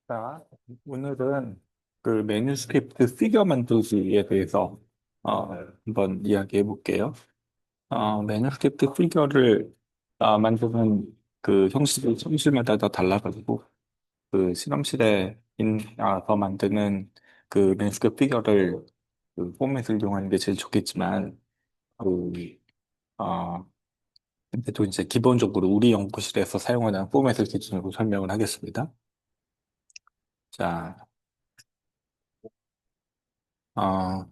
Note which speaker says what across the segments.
Speaker 1: 자, 오늘은 그 매뉴스크립트 피겨 만들기에 대해서 한번 이야기해 볼게요. 매뉴스크립트 피겨를 만드는 그 형식이 실험실마다 다 달라가지고 그 실험실에 서 만드는 그 매뉴스크립트 피겨를 그 포맷을 이용하는 게 제일 좋겠지만 그 근데 또 이제 기본적으로 우리 연구실에서 사용하는 포맷을 기준으로 설명을 하겠습니다. 자,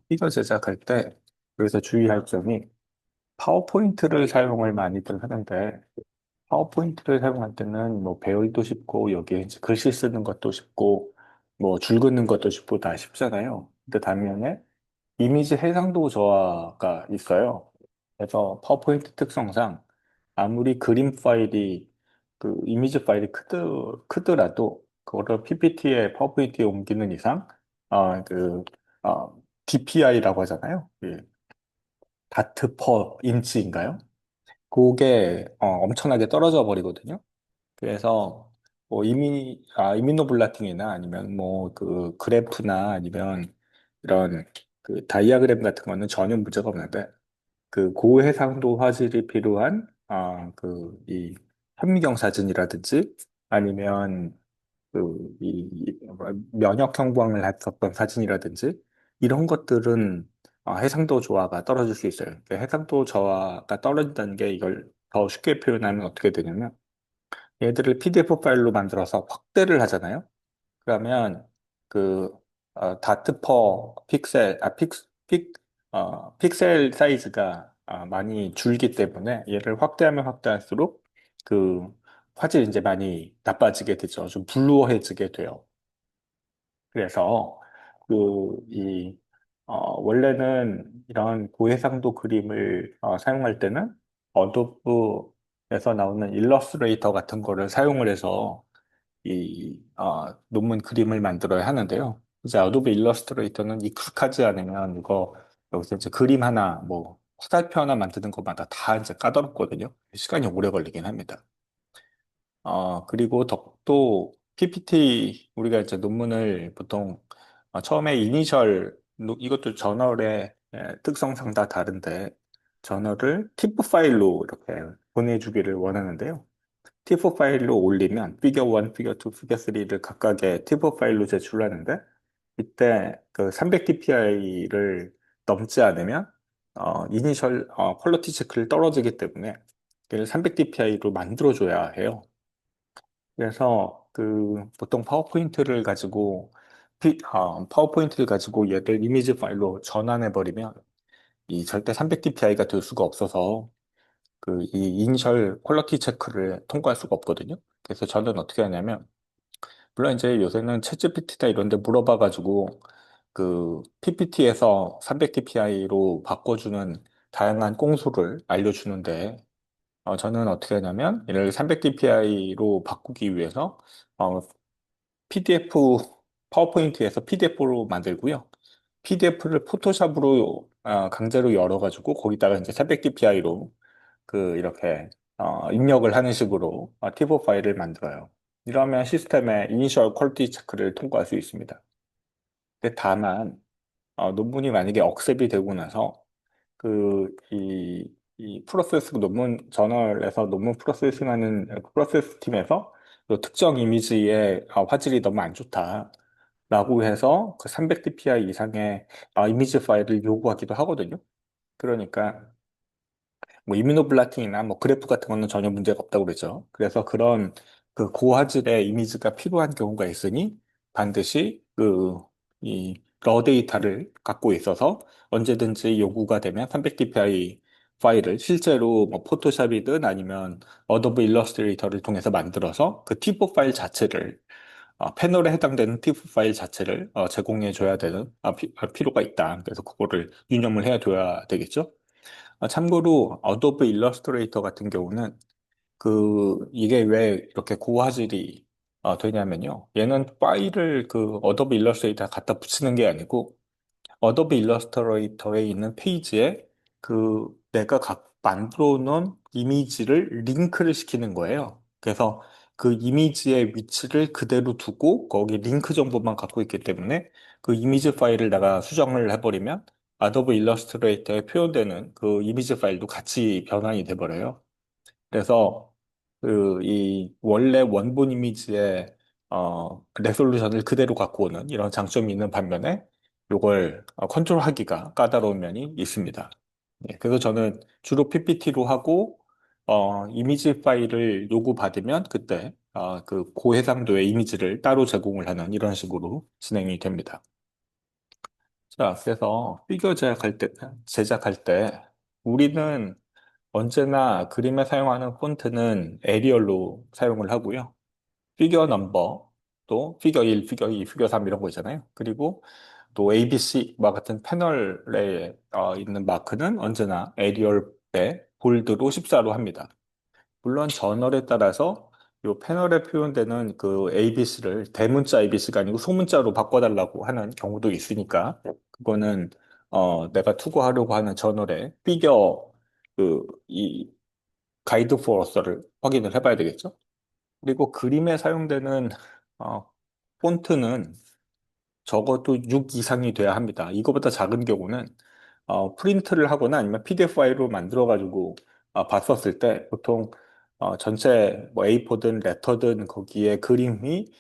Speaker 1: 피겨 제작할 때 여기서 주의할 점이 파워포인트를 사용을 많이들 하는데 파워포인트를 사용할 때는 뭐 배열도 쉽고 여기에 이제 글씨 쓰는 것도 쉽고 뭐 줄 긋는 것도 쉽고 다 쉽잖아요. 근데 반면에 이미지 해상도 저하가 있어요. 그래서 파워포인트 특성상 아무리 그림 파일이 그 이미지 파일이 크더라도 그거를 PPT에 파워포인트에 옮기는 이상 어, 그 DPI라고 하잖아요. 예, 다트 퍼 인치인가요? 그게 엄청나게 떨어져 버리거든요. 그래서 뭐 이미노블라팅이나 아니면 뭐 그 그래프나 아니면 이런 그 다이아그램 같은 거는 전혀 문제가 없는데 그 고해상도 화질이 필요한 그 이 현미경 사진이라든지 아니면 이 면역 형광을 했었던 사진이라든지 이런 것들은 해상도 저하가 떨어질 수 있어요. 그 해상도 저하가 떨어진다는 게 이걸 더 쉽게 표현하면 어떻게 되냐면 얘들을 PDF 파일로 만들어서 확대를 하잖아요. 그러면 그 다트 퍼 픽셀 픽셀 사이즈가 많이 줄기 때문에 얘를 확대하면 확대할수록 그 화질이 이제 많이 나빠지게 되죠. 좀 블루어해지게 돼요. 그래서 원래는 이런 고해상도 그림을 사용할 때는 어도브에서 나오는 일러스트레이터 같은 거를 사용을 해서 논문 그림을 만들어야 하는데요. 이제 어도비 일러스트레이터는 익숙하지 않으면 이거 여기서 이제 그림 하나 뭐 화살표 하나 만드는 것마다 다 이제 까다롭거든요. 시간이 오래 걸리긴 합니다. 그리고 또 PPT 우리가 이제 논문을 보통 처음에 이것도 저널의 특성상 다 다른데 저널을 TIFF 파일로 이렇게 보내주기를 원하는데요. TIFF 파일로 올리면 피겨 1, 피겨 2, 피겨 3를 각각의 TIFF 파일로 제출하는데 이때 그 300dpi를 넘지 않으면 이니셜 퀄리티 체크를 떨어지기 때문에 이를 300dpi로 만들어줘야 해요. 그래서 그 보통 파워포인트를 가지고 얘를 이미지 파일로 전환해 버리면 이 절대 300dpi가 될 수가 없어서 그 이 이니셜 퀄리티 체크를 통과할 수가 없거든요. 그래서 저는 어떻게 하냐면 물론 이제 요새는 챗GPT나 이런 데 물어봐 가지고 그 PPT에서 300dpi로 바꿔주는 다양한 꽁소를 알려주는데 저는 어떻게 하냐면 얘를 300dpi로 바꾸기 위해서 PDF 파워포인트에서 PDF로 만들고요. PDF를 포토샵으로 강제로 열어가지고 거기다가 이제 300dpi로 그 이렇게 입력을 하는 식으로 TIFF 파일을 만들어요. 이러면 시스템의 이니셜 퀄리티 체크를 통과할 수 있습니다. 근데 다만 논문이 만약에 억셉이 되고 나서 이 프로세스 논문 저널에서 논문 프로세싱하는 프로세스 팀에서 그 특정 이미지의 화질이 너무 안 좋다라고 해서 그 300dpi 이상의 이미지 파일을 요구하기도 하거든요. 그러니까 뭐 이뮤노블라팅이나 뭐 그래프 같은 거는 전혀 문제가 없다고 그러죠. 그래서 그런 그 고화질의 이미지가 필요한 경우가 있으니 반드시 이 러 데이터를 갖고 있어서 언제든지 요구가 되면 300dpi 파일을 실제로 뭐 포토샵이든 아니면 어도브 일러스트레이터를 통해서 만들어서 그 TIFF 파일 자체를 패널에 해당되는 TIFF 파일 자체를 제공해 줘야 되는 필요가 있다. 그래서 그거를 유념을 해야 돼야 되겠죠. 참고로 어도브 일러스트레이터 같은 경우는 이게 왜 이렇게 고화질이 되냐면요. 얘는 파일을 그 어도브 일러스트레이터 갖다 붙이는 게 아니고 어도브 일러스트레이터에 있는 페이지에 내가 만들어 놓은 이미지를 링크를 시키는 거예요. 그래서 그 이미지의 위치를 그대로 두고 거기 링크 정보만 갖고 있기 때문에 그 이미지 파일을 내가 수정을 해버리면 아도be 일러스트레이터에 표현되는 그 이미지 파일도 같이 변환이 돼버려요. 그래서 그 이 원래 원본 이미지의 레솔루션을 그대로 갖고 오는 이런 장점이 있는 반면에 이걸 컨트롤하기가 까다로운 면이 있습니다. 예, 그래서 저는 주로 PPT로 하고 이미지 파일을 요구받으면 그때 그 고해상도의 이미지를 따로 제공을 하는 이런 식으로 진행이 됩니다. 자, 그래서 피규어 제작할 때 우리는 언제나 그림에 사용하는 폰트는 에리얼로 사용을 하고요. 피겨 넘버, 또 피겨 1, 피겨 2, 피겨 3 이런 거 있잖아요. 그리고 또 ABC와 같은 패널에 있는 마크는 언제나 에리얼에 볼드로 14로 합니다. 물론 저널에 따라서 이 패널에 표현되는 그 ABC를 대문자 ABC가 아니고 소문자로 바꿔달라고 하는 경우도 있으니까 그거는 내가 투고하려고 하는 저널에 피겨 이 가이드 포어서를 확인을 해봐야 되겠죠. 그리고 그림에 사용되는 어, 폰트는 적어도 6 이상이 돼야 합니다. 이거보다 작은 경우는 프린트를 하거나 아니면 PDF 파일로 만들어가지고 봤었을 때 보통 전체 뭐 A4든 레터든 거기에 그림이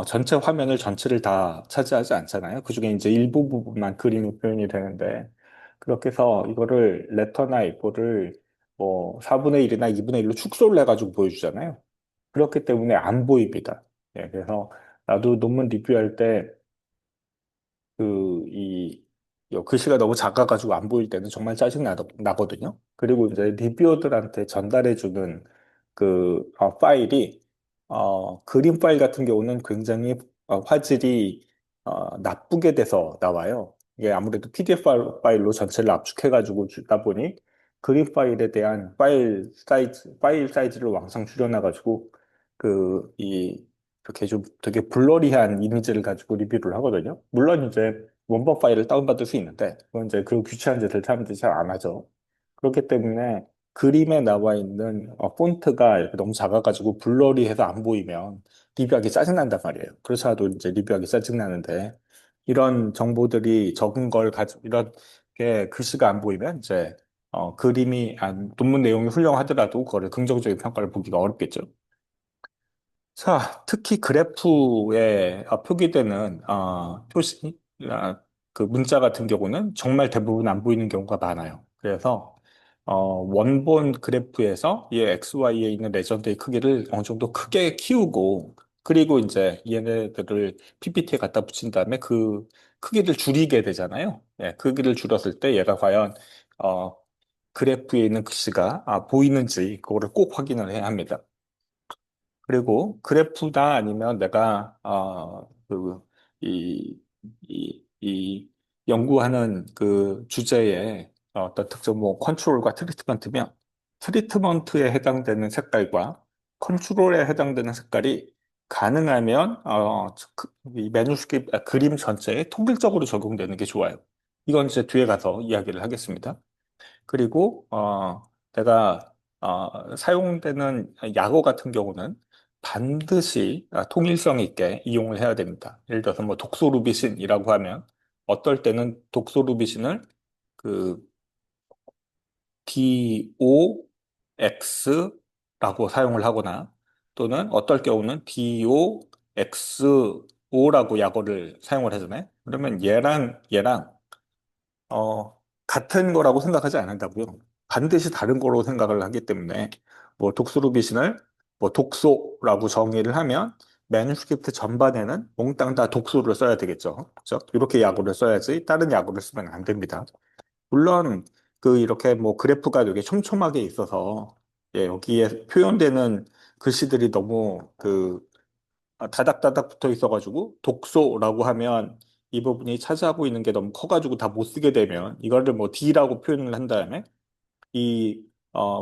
Speaker 1: 전체 화면을 전체를 다 차지하지 않잖아요. 그중에 이제 일부 부분만 그림이 표현이 되는데 그렇게 해서 이거를 레터나 A4를 뭐 4분의 1이나 2분의 1로 축소를 해가지고 보여주잖아요. 그렇기 때문에 안 보입니다. 예, 그래서 나도 논문 리뷰할 때 그, 글씨가 너무 작아가지고 안 보일 때는 정말 나거든요. 그리고 이제 리뷰어들한테 전달해주는 파일이, 그림 파일 같은 경우는 굉장히 화질이 나쁘게 돼서 나와요. 이게 아무래도 PDF 파일로 전체를 압축해가지고 주다 보니 그림 파일에 대한 파일 사이즈를 왕창 줄여놔가지고 이렇게 좀 되게 블러리한 이미지를 가지고 리뷰를 하거든요. 물론 이제 원본 파일을 다운받을 수 있는데, 그건 이제 그 귀찮은 짓을 사람들이 잘 안 하죠. 그렇기 때문에 그림에 나와 있는 폰트가 이렇게 너무 작아가지고 블러리해서 안 보이면 리뷰하기 짜증난단 말이에요. 그렇지 않아도 이제 리뷰하기 짜증나는데, 이런 정보들이 적은 걸 가지고, 이렇게 글씨가 안 보이면 이제 논문 내용이 훌륭하더라도 그거를 긍정적인 평가를 보기가 어렵겠죠. 자, 특히 그래프에 표기되는 그 문자 같은 경우는 정말 대부분 안 보이는 경우가 많아요. 그래서 원본 그래프에서 이 XY에 있는 레전드의 크기를 어느 정도 크게 키우고 그리고 이제 얘네들을 PPT에 갖다 붙인 다음에 그 크기를 줄이게 되잖아요. 예, 크기를 줄였을 때 얘가 과연 어, 그래프에 있는 글씨가 보이는지 그거를 꼭 확인을 해야 합니다. 그리고 그래프다 아니면 내가 이 연구하는 그 주제의 어떤 특정 뭐 컨트롤과 트리트먼트면 트리트먼트에 해당되는 색깔과 컨트롤에 해당되는 색깔이 가능하면 이 매뉴스크립트 그림 전체에 통일적으로 적용되는 게 좋아요. 이건 이제 뒤에 가서 이야기를 하겠습니다. 그리고 내가 사용되는 약어 같은 경우는 반드시 통일성 있게 이용을 해야 됩니다. 예를 들어서 뭐 독소루비신이라고 하면 어떨 때는 독소루비신을 그 DOX라고 사용을 하거나 또는 어떨 경우는 DOXO라고 약어를 사용을 하잖아요. 그러면 얘랑 같은 거라고 생각하지 않는다고요. 반드시 다른 거로 생각을 하기 때문에 뭐 독소루비신을 뭐 독소라고 정의를 하면 매뉴스크립트 전반에는 몽땅 다 독소를 써야 되겠죠. 그렇죠? 이렇게 약어를 써야지 다른 약어를 쓰면 안 됩니다. 물론 이렇게 뭐 그래프가 되게 촘촘하게 있어서 예, 여기에 표현되는 글씨들이 너무 다닥다닥 붙어 있어가지고 독소라고 하면 이 부분이 차지하고 있는 게 너무 커가지고 다 못 쓰게 되면 이거를 뭐 D라고 표현을 한 다음에 이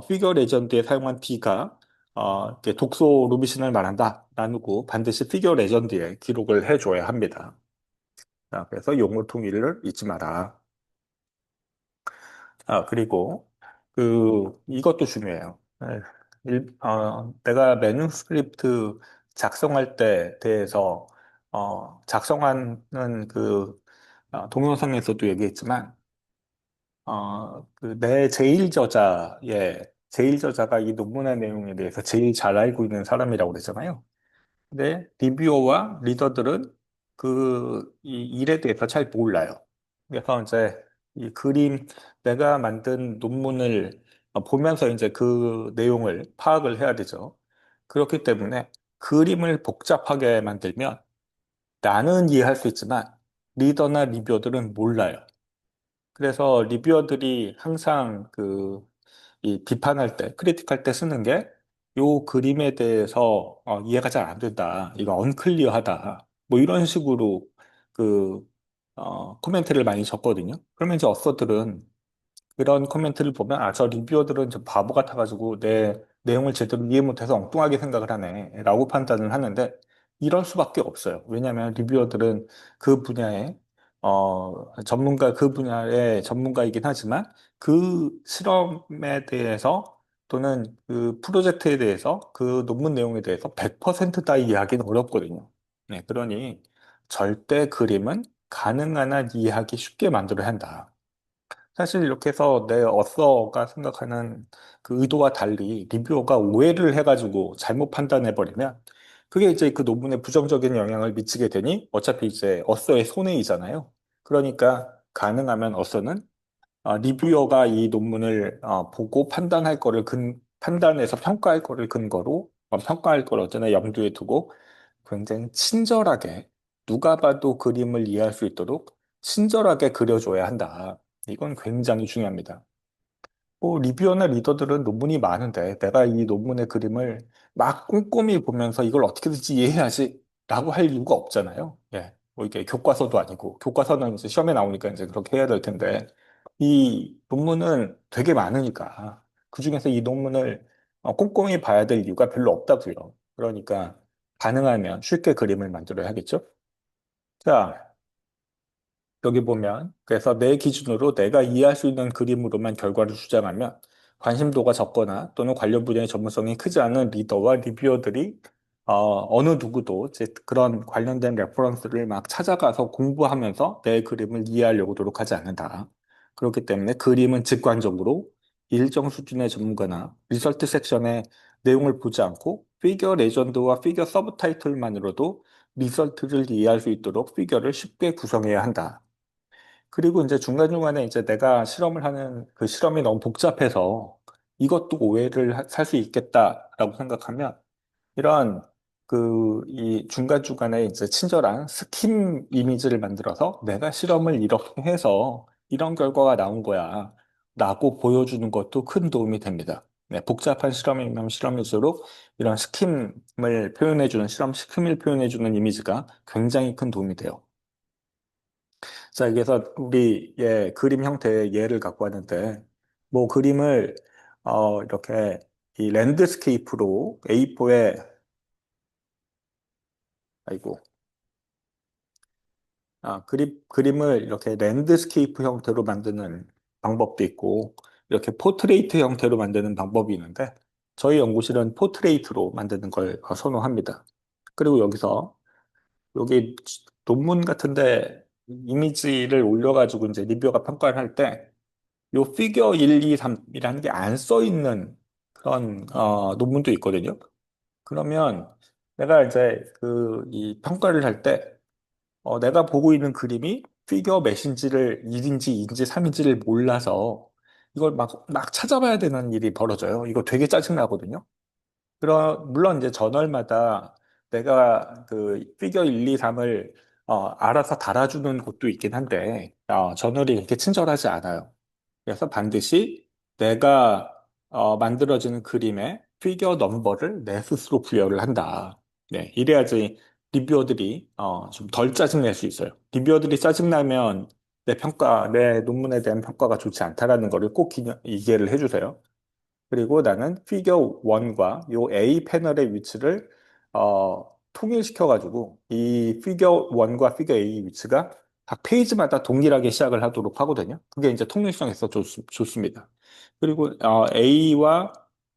Speaker 1: 피겨 레전드에 사용한 D가 이렇게 독소 루비신을 말한다 나누고 반드시 피겨 레전드에 기록을 해줘야 합니다. 자, 그래서 용어 통일을 잊지 마라. 그리고 이것도 중요해요. 네. 내가 매뉴스크립트 작성할 때 대해서, 작성하는 동영상에서도 얘기했지만, 내 제일 저자가 이 논문의 내용에 대해서 제일 잘 알고 있는 사람이라고 그랬잖아요. 근데 리뷰어와 리더들은 이 일에 대해서 잘 몰라요. 그래서 이제 이 그림, 내가 만든 논문을 보면서 이제 그 내용을 파악을 해야 되죠. 그렇기 때문에 그림을 복잡하게 만들면 나는 이해할 수 있지만 리더나 리뷰어들은 몰라요. 그래서 리뷰어들이 항상 이 비판할 때, 크리틱할 때 쓰는 게 요 그림에 대해서 이해가 잘 안 된다. 이거 언클리어하다. 뭐 이런 식으로 그, 코멘트를 많이 적거든요. 그러면 이제 어서들은 그런 코멘트를 보면, 아, 저 리뷰어들은 좀 바보 같아가지고 내 내용을 제대로 이해 못해서 엉뚱하게 생각을 하네. 라고 판단을 하는데, 이럴 수밖에 없어요. 왜냐하면 리뷰어들은 그 분야의, 그 분야의 전문가이긴 하지만, 그 실험에 대해서 또는 그 프로젝트에 대해서 그 논문 내용에 대해서 100%다 이해하기는 어렵거든요. 네, 그러니 절대 그림은 가능한 한 이해하기 쉽게 만들어야 한다. 사실 이렇게 해서 내 어서가 생각하는 그 의도와 달리 리뷰어가 오해를 해가지고 잘못 판단해버리면 그게 이제 그 논문에 부정적인 영향을 미치게 되니 어차피 이제 어서의 손해이잖아요. 그러니까 가능하면 어서는 리뷰어가 이 논문을 보고 판단해서 평가할 거를 근거로 평가할 걸 어쩌나 염두에 두고 굉장히 친절하게 누가 봐도 그림을 이해할 수 있도록 친절하게 그려줘야 한다. 이건 굉장히 중요합니다. 리뷰어나 리더들은 논문이 많은데 내가 이 논문의 그림을 막 꼼꼼히 보면서 이걸 어떻게든지 이해해야지 라고 할 이유가 없잖아요. 예. 뭐 이게 교과서도 아니고 교과서는 이제 시험에 나오니까 이제 그렇게 해야 될 텐데 이 논문은 되게 많으니까 그중에서 이 논문을 꼼꼼히 봐야 될 이유가 별로 없다고요. 그러니까 가능하면 쉽게 그림을 만들어야 하겠죠. 자, 여기 보면 그래서 내 기준으로 내가 이해할 수 있는 그림으로만 결과를 주장하면 관심도가 적거나 또는 관련 분야의 전문성이 크지 않은 리더와 리뷰어들이 어느 누구도 이제 그런 관련된 레퍼런스를 막 찾아가서 공부하면서 내 그림을 이해하려고 노력하지 않는다. 그렇기 때문에 그림은 직관적으로 일정 수준의 전문가나 리서치 섹션의 내용을 보지 않고 피겨 레전드와 피겨 서브타이틀만으로도 리서트를 이해할 수 있도록 피겨를 쉽게 구성해야 한다. 그리고 이제 중간중간에 이제 내가 실험을 하는 그 실험이 너무 복잡해서 이것도 오해를 살 수 있겠다라고 생각하면 이런 이 중간중간에 이제 친절한 스킨 이미지를 만들어서 내가 실험을 이렇게 해서 이런 결과가 나온 거야 라고 보여주는 것도 큰 도움이 됩니다. 네, 복잡한 실험이면 실험일수록 이런 스킴을 표현해주는 이미지가 굉장히 큰 도움이 돼요. 자, 여기서 우리 그림 형태의 예를 갖고 왔는데, 뭐 그림을 이렇게 이 랜드스케이프로 A4에 아이고 그림을 이렇게 랜드스케이프 형태로 만드는 방법도 있고 이렇게 포트레이트 형태로 만드는 방법이 있는데 저희 연구실은 포트레이트로 만드는 걸 선호합니다. 그리고 여기 논문 같은데 이미지를 올려가지고 이제 리뷰어가 평가를 할때 요 피겨 1, 2, 3이라는 게 안 써 있는 그런 논문도 있거든요. 그러면 내가 이제 이 평가를 할 때 내가 보고 있는 그림이 피겨 몇인지를 1인지 2인지 3인지를 몰라서 이걸 막 찾아봐야 되는 일이 벌어져요. 이거 되게 짜증나거든요. 물론 이제 저널마다 내가 그 피겨 1, 2, 3을 알아서 달아주는 곳도 있긴 한데 저널이 이렇게 친절하지 않아요. 그래서 반드시 내가 만들어지는 그림의 피겨 넘버를 내 스스로 부여를 한다. 네, 이래야지 리뷰어들이 좀 덜 짜증낼 수 있어요. 리뷰어들이 짜증나면 내 논문에 대한 평가가 좋지 않다라는 거를 꼭 이해를 해주세요. 그리고 나는 피겨 1과 요 A 패널의 위치를 통일시켜가지고 이 피겨 1과 피겨 A 위치가 각 페이지마다 동일하게 시작을 하도록 하거든요. 그게 이제 통일성에서 좋습니다. 그리고 A와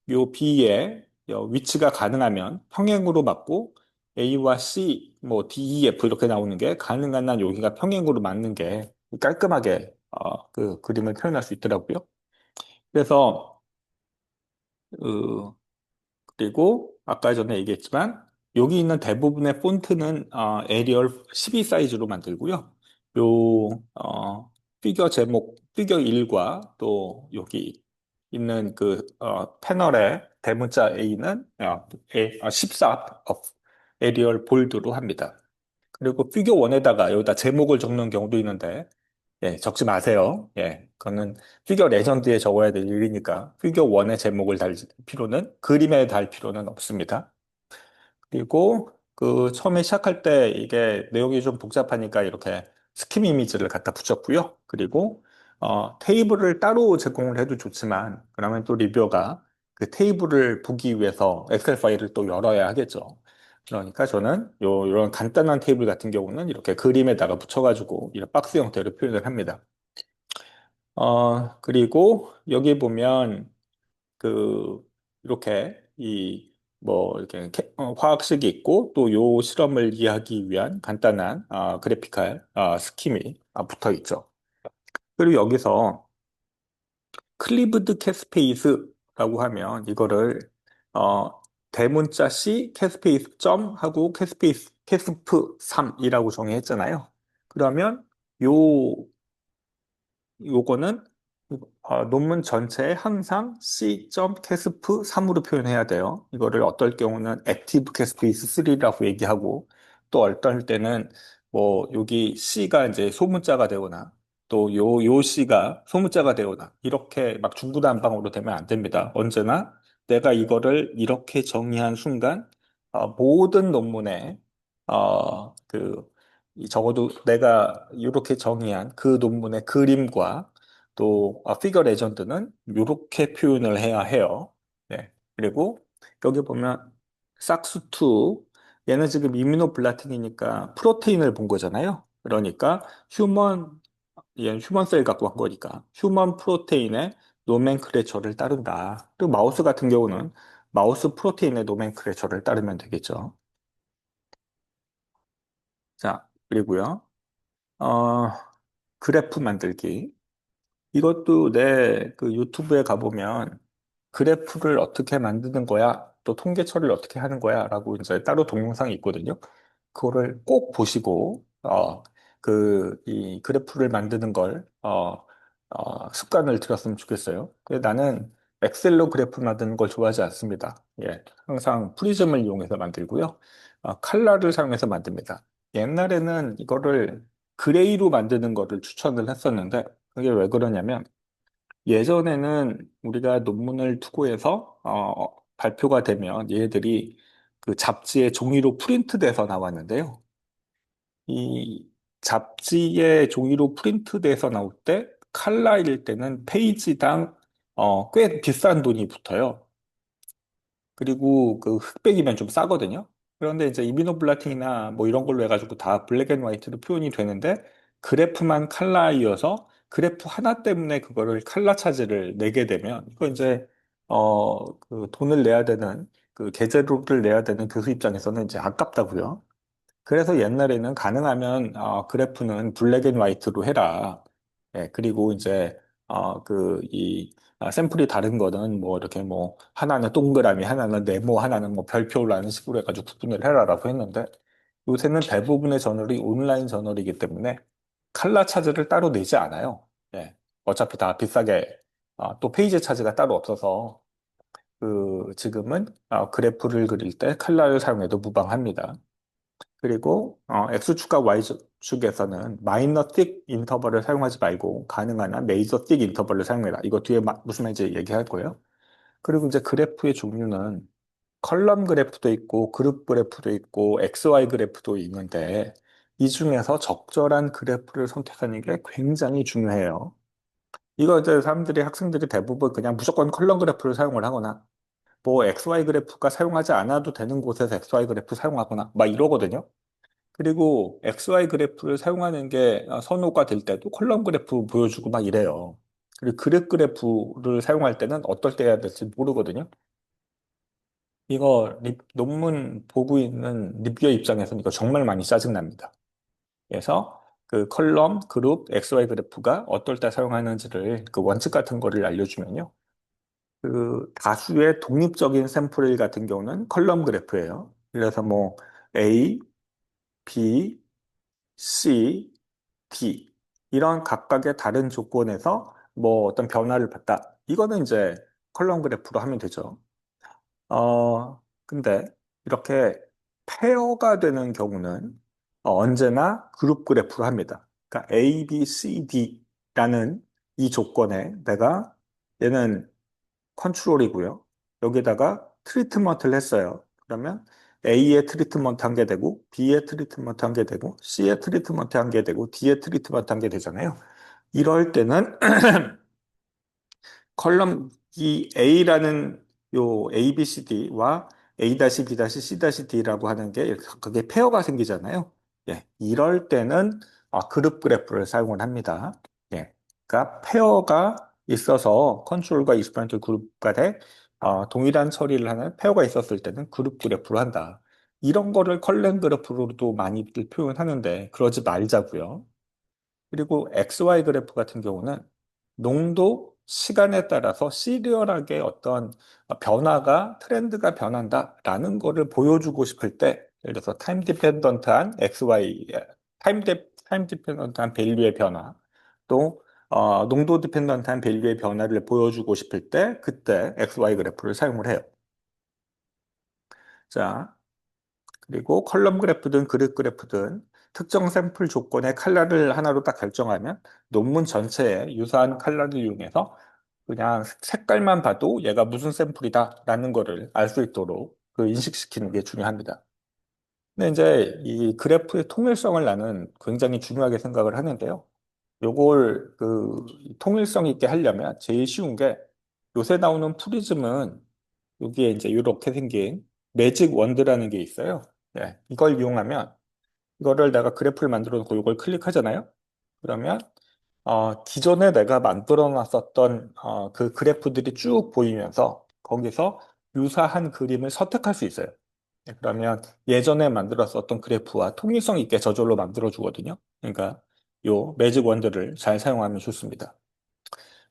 Speaker 1: 요 B의 위치가 가능하면 평행으로 맞고 A와 C, 뭐 D, E, F 이렇게 나오는 게 가능한 한 여기가 평행으로 맞는 게 깔끔하게 그 그림을 표현할 수 있더라고요. 그래서 그리고 아까 전에 얘기했지만 여기 있는 대부분의 폰트는 에리얼 12 사이즈로 만들고요. 요 피겨 제목 피겨 1과 또 여기 있는 그 패널의 대문자 A는 14 에리얼 볼드로 합니다. 그리고 피겨 1에다가 여기다 제목을 적는 경우도 있는데 예, 적지 마세요. 예, 그거는 피겨 레전드에 적어야 될 일이니까 피겨 1의 제목을 달 필요는 그림에 달 필요는 없습니다. 그리고 그 처음에 시작할 때 이게 내용이 좀 복잡하니까 이렇게 스kim 이미지를 갖다 붙였고요. 그리고 테이블을 따로 제공을 해도 좋지만 그러면 또 리뷰어가 그 테이블을 보기 위해서 엑셀 파일을 또 열어야 하겠죠. 그러니까 저는 이런 간단한 테이블 같은 경우는 이렇게 그림에다가 붙여가지고 이런 박스 형태로 표현을 합니다. 그리고 여기 보면 그 이렇게 이 뭐 이렇게 화학식이 있고 또 요 실험을 이해하기 위한 간단한 그래피칼 스킴이 붙어 있죠. 그리고 여기서 클리브드 캐스페이스라고 하면 이거를 대문자 C 캐스페이스 점 하고 캐스페이스 캐스프 3이라고 정의했잖아요. 그러면 요 요거는 논문 전체에 항상 C.casp3으로 표현해야 돼요. 이거를 어떨 경우는 active caspace 3라고 얘기하고 또 어떨 때는 뭐 여기 C가 이제 소문자가 되거나 또 요 C가 소문자가 되거나 이렇게 막 중구난방으로 되면 안 됩니다. 언제나 내가 이거를 이렇게 정의한 순간 모든 논문에 적어도 내가 이렇게 정의한 그 논문의 그림과 또 피겨 레전드는 이렇게 표현을 해야 해요. 네. 그리고 여기 보면 싹스2 얘는 지금 이뮤노블라틴이니까 프로테인을 본 거잖아요. 그러니까 얘는 휴먼 셀 갖고 한 거니까 휴먼 프로테인의 노멘클레처를 따른다. 그리고 마우스 같은 경우는 마우스 프로테인의 노멘클레처를 따르면 되겠죠. 자, 그리고요. 어, 그래프 만들기. 이것도 내 그 유튜브에 가보면 그래프를 어떻게 만드는 거야? 또 통계 처리를 어떻게 하는 거야? 라고 이제 따로 동영상이 있거든요. 그거를 꼭 보시고, 이 그래프를 만드는 걸, 습관을 들였으면 좋겠어요. 나는 엑셀로 그래프 만드는 걸 좋아하지 않습니다. 예. 항상 프리즘을 이용해서 만들고요. 칼라를 사용해서 만듭니다. 옛날에는 이거를 그레이로 만드는 거를 추천을 했었는데, 그게 왜 그러냐면, 예전에는 우리가 논문을 투고해서 발표가 되면 얘들이 그 잡지에 종이로 프린트돼서 나왔는데요. 이 잡지에 종이로 프린트돼서 나올 때 칼라일 때는 페이지당 꽤 비싼 돈이 붙어요. 그리고 그 흑백이면 좀 싸거든요. 그런데 이제 이미노블라팅이나 뭐 이런 걸로 해가지고 다 블랙 앤 화이트로 표현이 되는데 그래프만 칼라이어서 그래프 하나 때문에 그거를 칼라 차지를 내게 되면 이거 이제 그 돈을 내야 되는 그 계제료를 내야 되는 교수 입장에서는 이제 아깝다고요. 그래서 옛날에는 가능하면 그래프는 블랙 앤 화이트로 해라. 예, 그리고 이제 샘플이 다른 거는 뭐 이렇게 뭐 하나는 동그라미, 하나는 네모, 하나는 뭐 별표라는 식으로 해가지고 구분을 해라라고 했는데 요새는 대부분의 저널이 온라인 저널이기 때문에 칼라 차지를 따로 내지 않아요. 예, 어차피 다 비싸게 또 페이지 차지가 따로 없어서 그 지금은 그래프를 그릴 때 칼라를 사용해도 무방합니다. 그리고 X축과 Y축에서는 마이너 틱 인터벌을 사용하지 말고 가능한 한 메이저 틱 인터벌을 사용해라. 이거 뒤에 무슨 말인지 얘기할 거예요. 그리고 이제 그래프의 종류는 컬럼 그래프도 있고 그룹 그래프도 있고 XY 그래프도 있는데 이 중에서 적절한 그래프를 선택하는 게 굉장히 중요해요. 이거 이제 학생들이 대부분 그냥 무조건 컬럼 그래프를 사용을 하거나 뭐 XY 그래프가 사용하지 않아도 되는 곳에서 XY 그래프 사용하거나 막 이러거든요. 그리고 XY 그래프를 사용하는 게 선호가 될 때도 컬럼 그래프 보여주고 막 이래요. 그리고 그룹 그래프를 사용할 때는 어떨 때 해야 될지 모르거든요. 이거 논문 보고 있는 리뷰어 입장에서는 이거 정말 많이 짜증납니다. 그래서 그 컬럼, 그룹, XY 그래프가 어떨 때 사용하는지를 그 원칙 같은 거를 알려주면요. 그 다수의 독립적인 샘플 같은 경우는 컬럼 그래프예요. 그래서 뭐 A, B, C, D 이런 각각의 다른 조건에서 뭐 어떤 변화를 봤다. 이거는 이제 컬럼 그래프로 하면 되죠. 근데 이렇게 페어가 되는 경우는 언제나 그룹 그래프로 합니다. 그러니까 A, B, C, D라는 이 조건에 내가 얘는 컨트롤이고요. 여기다가 트리트먼트를 했어요. 그러면 A의 트리트먼트 한 개 되고, B의 트리트먼트 한 개 되고, C의 트리트먼트 한 개 되고, D의 트리트먼트 한 개 되잖아요. 이럴 때는 컬럼 이 A라는 요 A, B, C, D와 A-B-C-D라고 하는 게 이렇게 그게 페어가 생기잖아요. 예, 이럴 때는 그룹 그래프를 사용을 합니다. 예, 그러니까 페어가 있어서 컨트롤과 익스퍼런트 그룹 간에 동일한 처리를 하는 페어가 있었을 때는 그룹 그래프로 한다. 이런 거를 컬럼 그래프로도 많이들 표현하는데 그러지 말자고요. 그리고 XY 그래프 같은 경우는 농도, 시간에 따라서 시리얼하게 어떤 변화가, 트렌드가 변한다라는 거를 보여주고 싶을 때, 예를 들어서 타임 디펜던트한 XY, 타임 디펜던트한 밸류의 변화, 또 농도 디펜던트한 밸류의 변화를 보여주고 싶을 때, 그때 XY 그래프를 사용을 해요. 자, 그리고 컬럼 그래프든 그룹 그래프든 특정 샘플 조건의 칼라를 하나로 딱 결정하면 논문 전체에 유사한 칼라를 이용해서 그냥 색깔만 봐도 얘가 무슨 샘플이다라는 거를 알 수 있도록 그 인식시키는 게 중요합니다. 근데 이제 이 그래프의 통일성을 나는 굉장히 중요하게 생각을 하는데요. 요걸 그 통일성 있게 하려면 제일 쉬운 게 요새 나오는 프리즘은 여기에 이제 이렇게 생긴 매직 원드라는 게 있어요. 네, 이걸 이용하면 이거를 내가 그래프를 만들어 놓고 이걸 클릭하잖아요. 그러면 기존에 내가 만들어 놨었던 그 그래프들이 쭉 보이면서 거기서 유사한 그림을 선택할 수 있어요. 네, 그러면 예전에 만들었었던 그래프와 통일성 있게 저절로 만들어 주거든요. 그러니까 요 매직 원드를 잘 사용하면 좋습니다.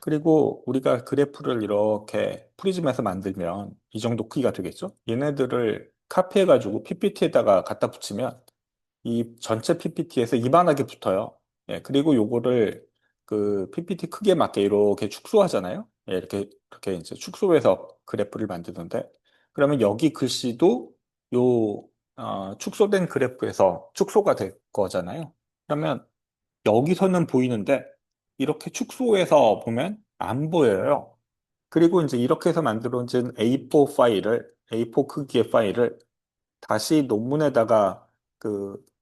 Speaker 1: 그리고 우리가 그래프를 이렇게 프리즘에서 만들면 이 정도 크기가 되겠죠? 얘네들을 카피해가지고 PPT에다가 갖다 붙이면 이 전체 PPT에서 이만하게 붙어요. 예, 그리고 요거를 그 PPT 크기에 맞게 이렇게 축소하잖아요. 예, 이렇게 이제 축소해서 그래프를 만드는데, 그러면 여기 글씨도 요, 축소된 그래프에서 축소가 될 거잖아요. 그러면 여기서는 보이는데, 이렇게 축소해서 보면 안 보여요. 그리고 이제 이렇게 해서 만들어진 A4 크기의 파일을 다시 논문에다가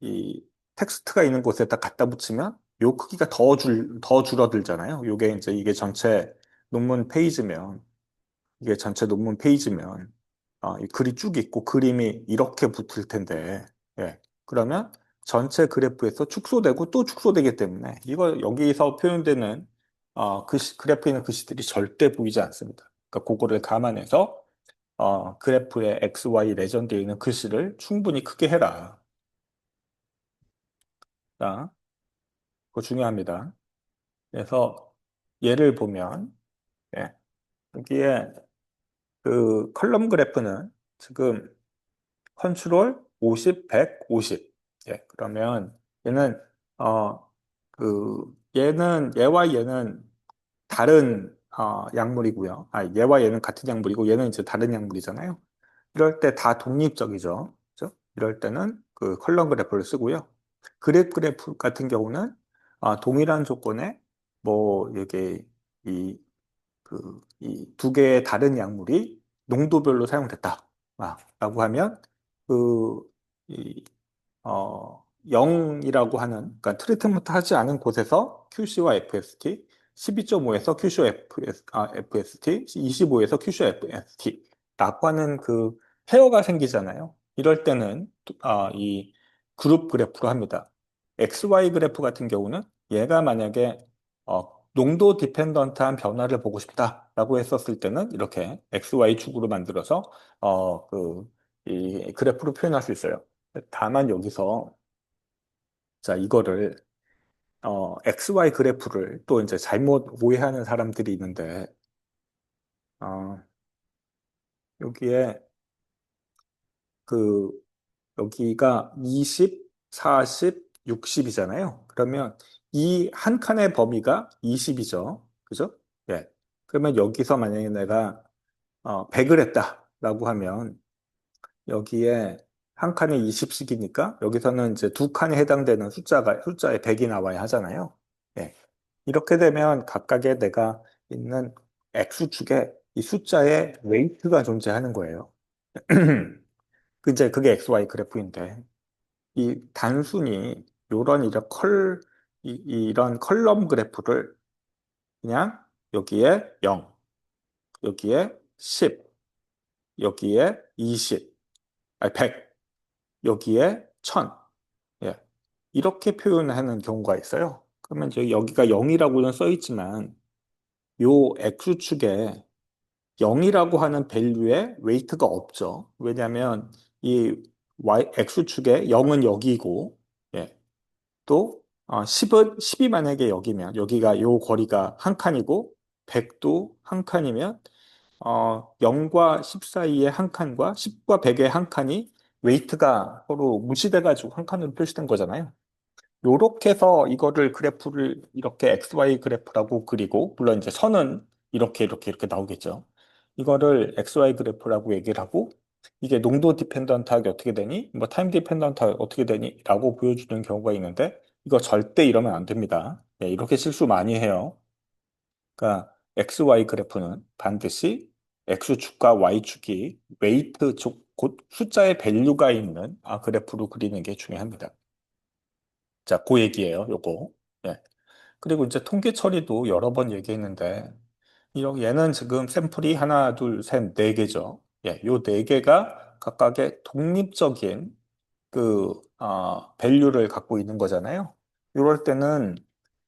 Speaker 1: 이 텍스트가 있는 곳에다 갖다 붙이면 요 크기가 더 줄어들잖아요. 이게 전체 논문 페이지면, 이게 전체 논문 페이지면, 이 글이 쭉 있고 그림이 이렇게 붙을 텐데, 예. 그러면 전체 그래프에서 축소되고 또 축소되기 때문에 이거 여기서 표현되는 그래프에 있는 글씨들이 절대 보이지 않습니다. 그러니까 그거를 감안해서 그래프의 X, Y 레전드에 있는 글씨를 충분히 크게 해라. 자, 그거 중요합니다. 그래서 예를 보면, 예, 여기에 그 컬럼 그래프는 지금 컨트롤 50, 100, 50. 예, 그러면 얘는, 얘와 얘는 다른, 약물이고요. 얘와 얘는 같은 약물이고 얘는 이제 다른 약물이잖아요. 이럴 때 다 독립적이죠. 그죠? 이럴 때는 그 컬럼 그래프를 쓰고요. 그랩 그래프 같은 경우는 동일한 조건에 뭐 이게 이 두 개의 다른 약물이 농도별로 사용됐다. 라고 하면 그, 이, 0이라고 하는, 그러니까 트리트먼트 하지 않은 곳에서 QC와 FST, 12.5에서 QC와 FST, 25에서 QC와 FST 라고 하는 그 페어가 생기잖아요. 이럴 때는 이 그룹 그래프로 합니다. XY 그래프 같은 경우는 얘가 만약에 농도 디펜던트한 변화를 보고 싶다라고 했었을 때는 이렇게 XY 축으로 만들어서 이 그래프로 표현할 수 있어요. 다만 여기서 자 이거를 XY 그래프를 또 이제 잘못 오해하는 사람들이 있는데 어, 여기에 그 여기가 20, 40, 60이잖아요. 그러면 이 한 칸의 범위가 20이죠. 그죠? 예. 그러면 여기서 만약에 내가 100을 했다라고 하면 여기에 한 칸에 20씩이니까 여기서는 이제 두 칸에 해당되는 숫자에 100이 나와야 하잖아요. 예. 이렇게 되면 각각의 내가 있는 X축에 이 숫자의 웨이트가 존재하는 거예요. 이제 그게 XY 그래프인데 이 단순히 이런 컬럼 그래프를 그냥 여기에 0, 여기에 10, 여기에 20, 아니 100, 여기에 1000, 예. 이렇게 표현하는 경우가 있어요. 그러면 이제 여기가 0이라고는 써 있지만 요 X축에 0이라고 하는 밸류에 웨이트가 없죠. 왜냐하면 이 X축에 0은 여기고, 예. 또 10이 만약에 여기면 여기가 요 거리가 한 칸이고 100도 한 칸이면 0과 10 사이의 한 칸과 10과 100의 한 칸이 웨이트가 서로 무시돼가지고 한 칸으로 표시된 거잖아요. 요렇게 해서 이거를 그래프를 이렇게 XY 그래프라고 그리고 물론 이제 선은 이렇게 나오겠죠. 이거를 XY 그래프라고 얘기를 하고 이게 농도 디펜던트하게 어떻게 되니? 뭐 타임 디펜던트하게 어떻게 되니? 라고 보여주는 경우가 있는데 이거 절대 이러면 안 됩니다. 예, 이렇게 실수 많이 해요. 그러니까 XY 그래프는 반드시 X축과 Y축이 웨이트 곧 숫자의 밸류가 있는 그래프로 그리는 게 중요합니다. 자, 그 얘기예요, 요거. 예. 그리고 이제 통계 처리도 여러 번 얘기했는데, 얘는 지금 샘플이 하나, 둘, 셋, 네 개죠. 예, 요 네 개가 각각의 독립적인 밸류를 갖고 있는 거잖아요. 이럴 때는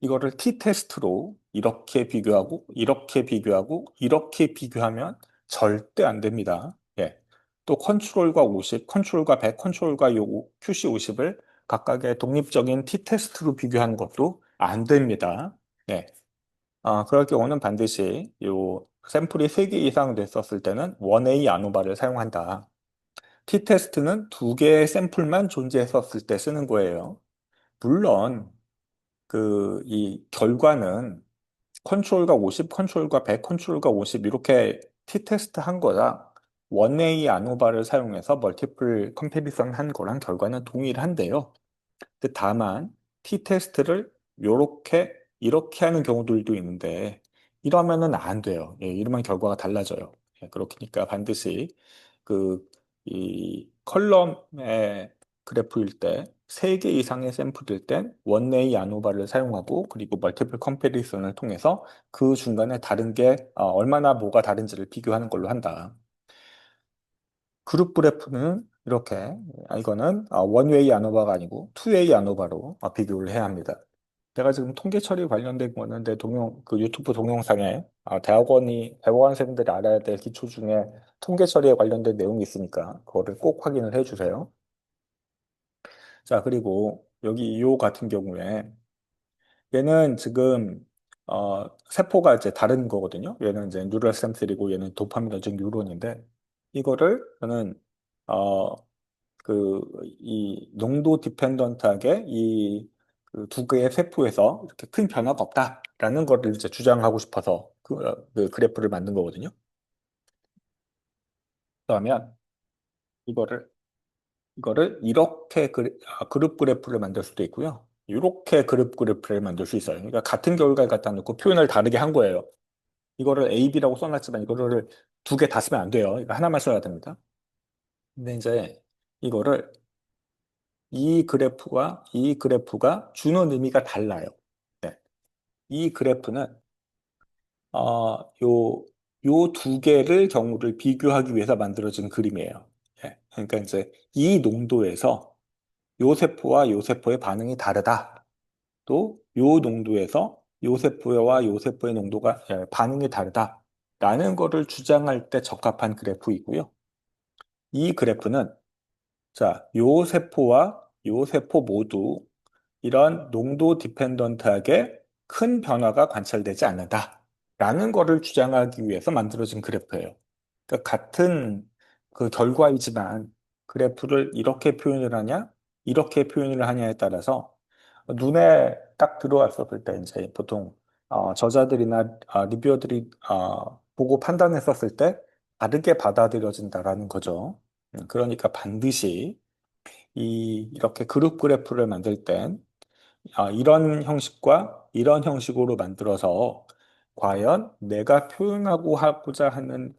Speaker 1: 이거를 t-테스트로 이렇게 비교하고, 이렇게 비교하고, 이렇게 비교하면 절대 안 됩니다. 예. 또 컨트롤과 50, 컨트롤과 100, 컨트롤과 요 QC50을 각각의 독립적인 t-테스트로 비교하는 것도 안 됩니다. 예. 그럴 경우는 반드시 요 샘플이 3개 이상 됐었을 때는 1A 아노바를 사용한다. t-테스트는 두 개의 샘플만 존재했었을 때 쓰는 거예요. 물론 이 결과는 컨트롤과 50, 컨트롤과 100, 컨트롤과 50 이렇게 t-테스트 한 거라 1A 아노바를 사용해서 멀티플 컴패리선 한 거랑 결과는 동일한데요. 근데 다만 t-테스트를 이렇게 하는 경우들도 있는데 이러면은 안 돼요. 예, 이러면 결과가 달라져요. 예, 그렇으니까 반드시 이 컬럼의 그래프일 때 3개 이상의 샘플일 땐 원웨이 아노바를 사용하고 그리고 멀티플 컴패리선을 통해서 그 중간에 다른 게 얼마나 뭐가 다른지를 비교하는 걸로 한다. 그룹 그래프는 이렇게 이거는 원웨이 아노바가 아니고 투웨이 아노바로 비교를 해야 합니다. 제가 지금 통계 처리 관련된 거는 내 유튜브 동영상에 대학원생들이 알아야 될 기초 중에 통계 처리에 관련된 내용이 있으니까 그거를 꼭 확인을 해주세요. 자, 그리고 여기 요 같은 경우에 얘는 지금 세포가 이제 다른 거거든요. 얘는 이제 뉴럴 스템셀이고 얘는 도파민너직 뉴런인데 이거를 저는 어, 이 농도 디펜던트하게 두 개의 세포에서 이렇게 큰 변화가 없다라는 거를 이제 주장하고 싶어서 그 그래프를 만든 거거든요. 그러면 이거를 이렇게 그룹 그래프를 만들 수도 있고요. 이렇게 그룹 그래프를 만들 수 있어요. 그러니까 같은 결과를 갖다 놓고 표현을 다르게 한 거예요. 이거를 A, B라고 써놨지만 이거를 두 개 다 쓰면 안 돼요. 이거 하나만 써야 됩니다. 근데 이제 이거를 이 그래프가 주는 의미가 달라요. 네. 이 그래프는 요 두 개를 경우를 비교하기 위해서 만들어진 그림이에요. 예. 그러니까 이제 이 농도에서 요 세포와 요 세포의 반응이 다르다. 또 요 농도에서 요 세포와 요 세포의 농도가 반응이 다르다라는 거를 주장할 때 적합한 그래프이고요. 이 그래프는 자, 요 세포와 요 세포 모두 이런 농도 디펜던트하게 큰 변화가 관찰되지 않는다라는 거를 주장하기 위해서 만들어진 그래프예요. 그러니까 같은 그 결과이지만 그래프를 이렇게 표현을 하냐, 이렇게 표현을 하냐에 따라서 눈에 딱 들어왔었을 때 이제 보통 저자들이나 리뷰어들이 보고 판단했었을 때 다르게 받아들여진다라는 거죠. 그러니까 반드시 이렇게 그룹 그래프를 만들 땐 이런 형식과 이런 형식으로 만들어서 과연 내가 표현하고 하고자 하는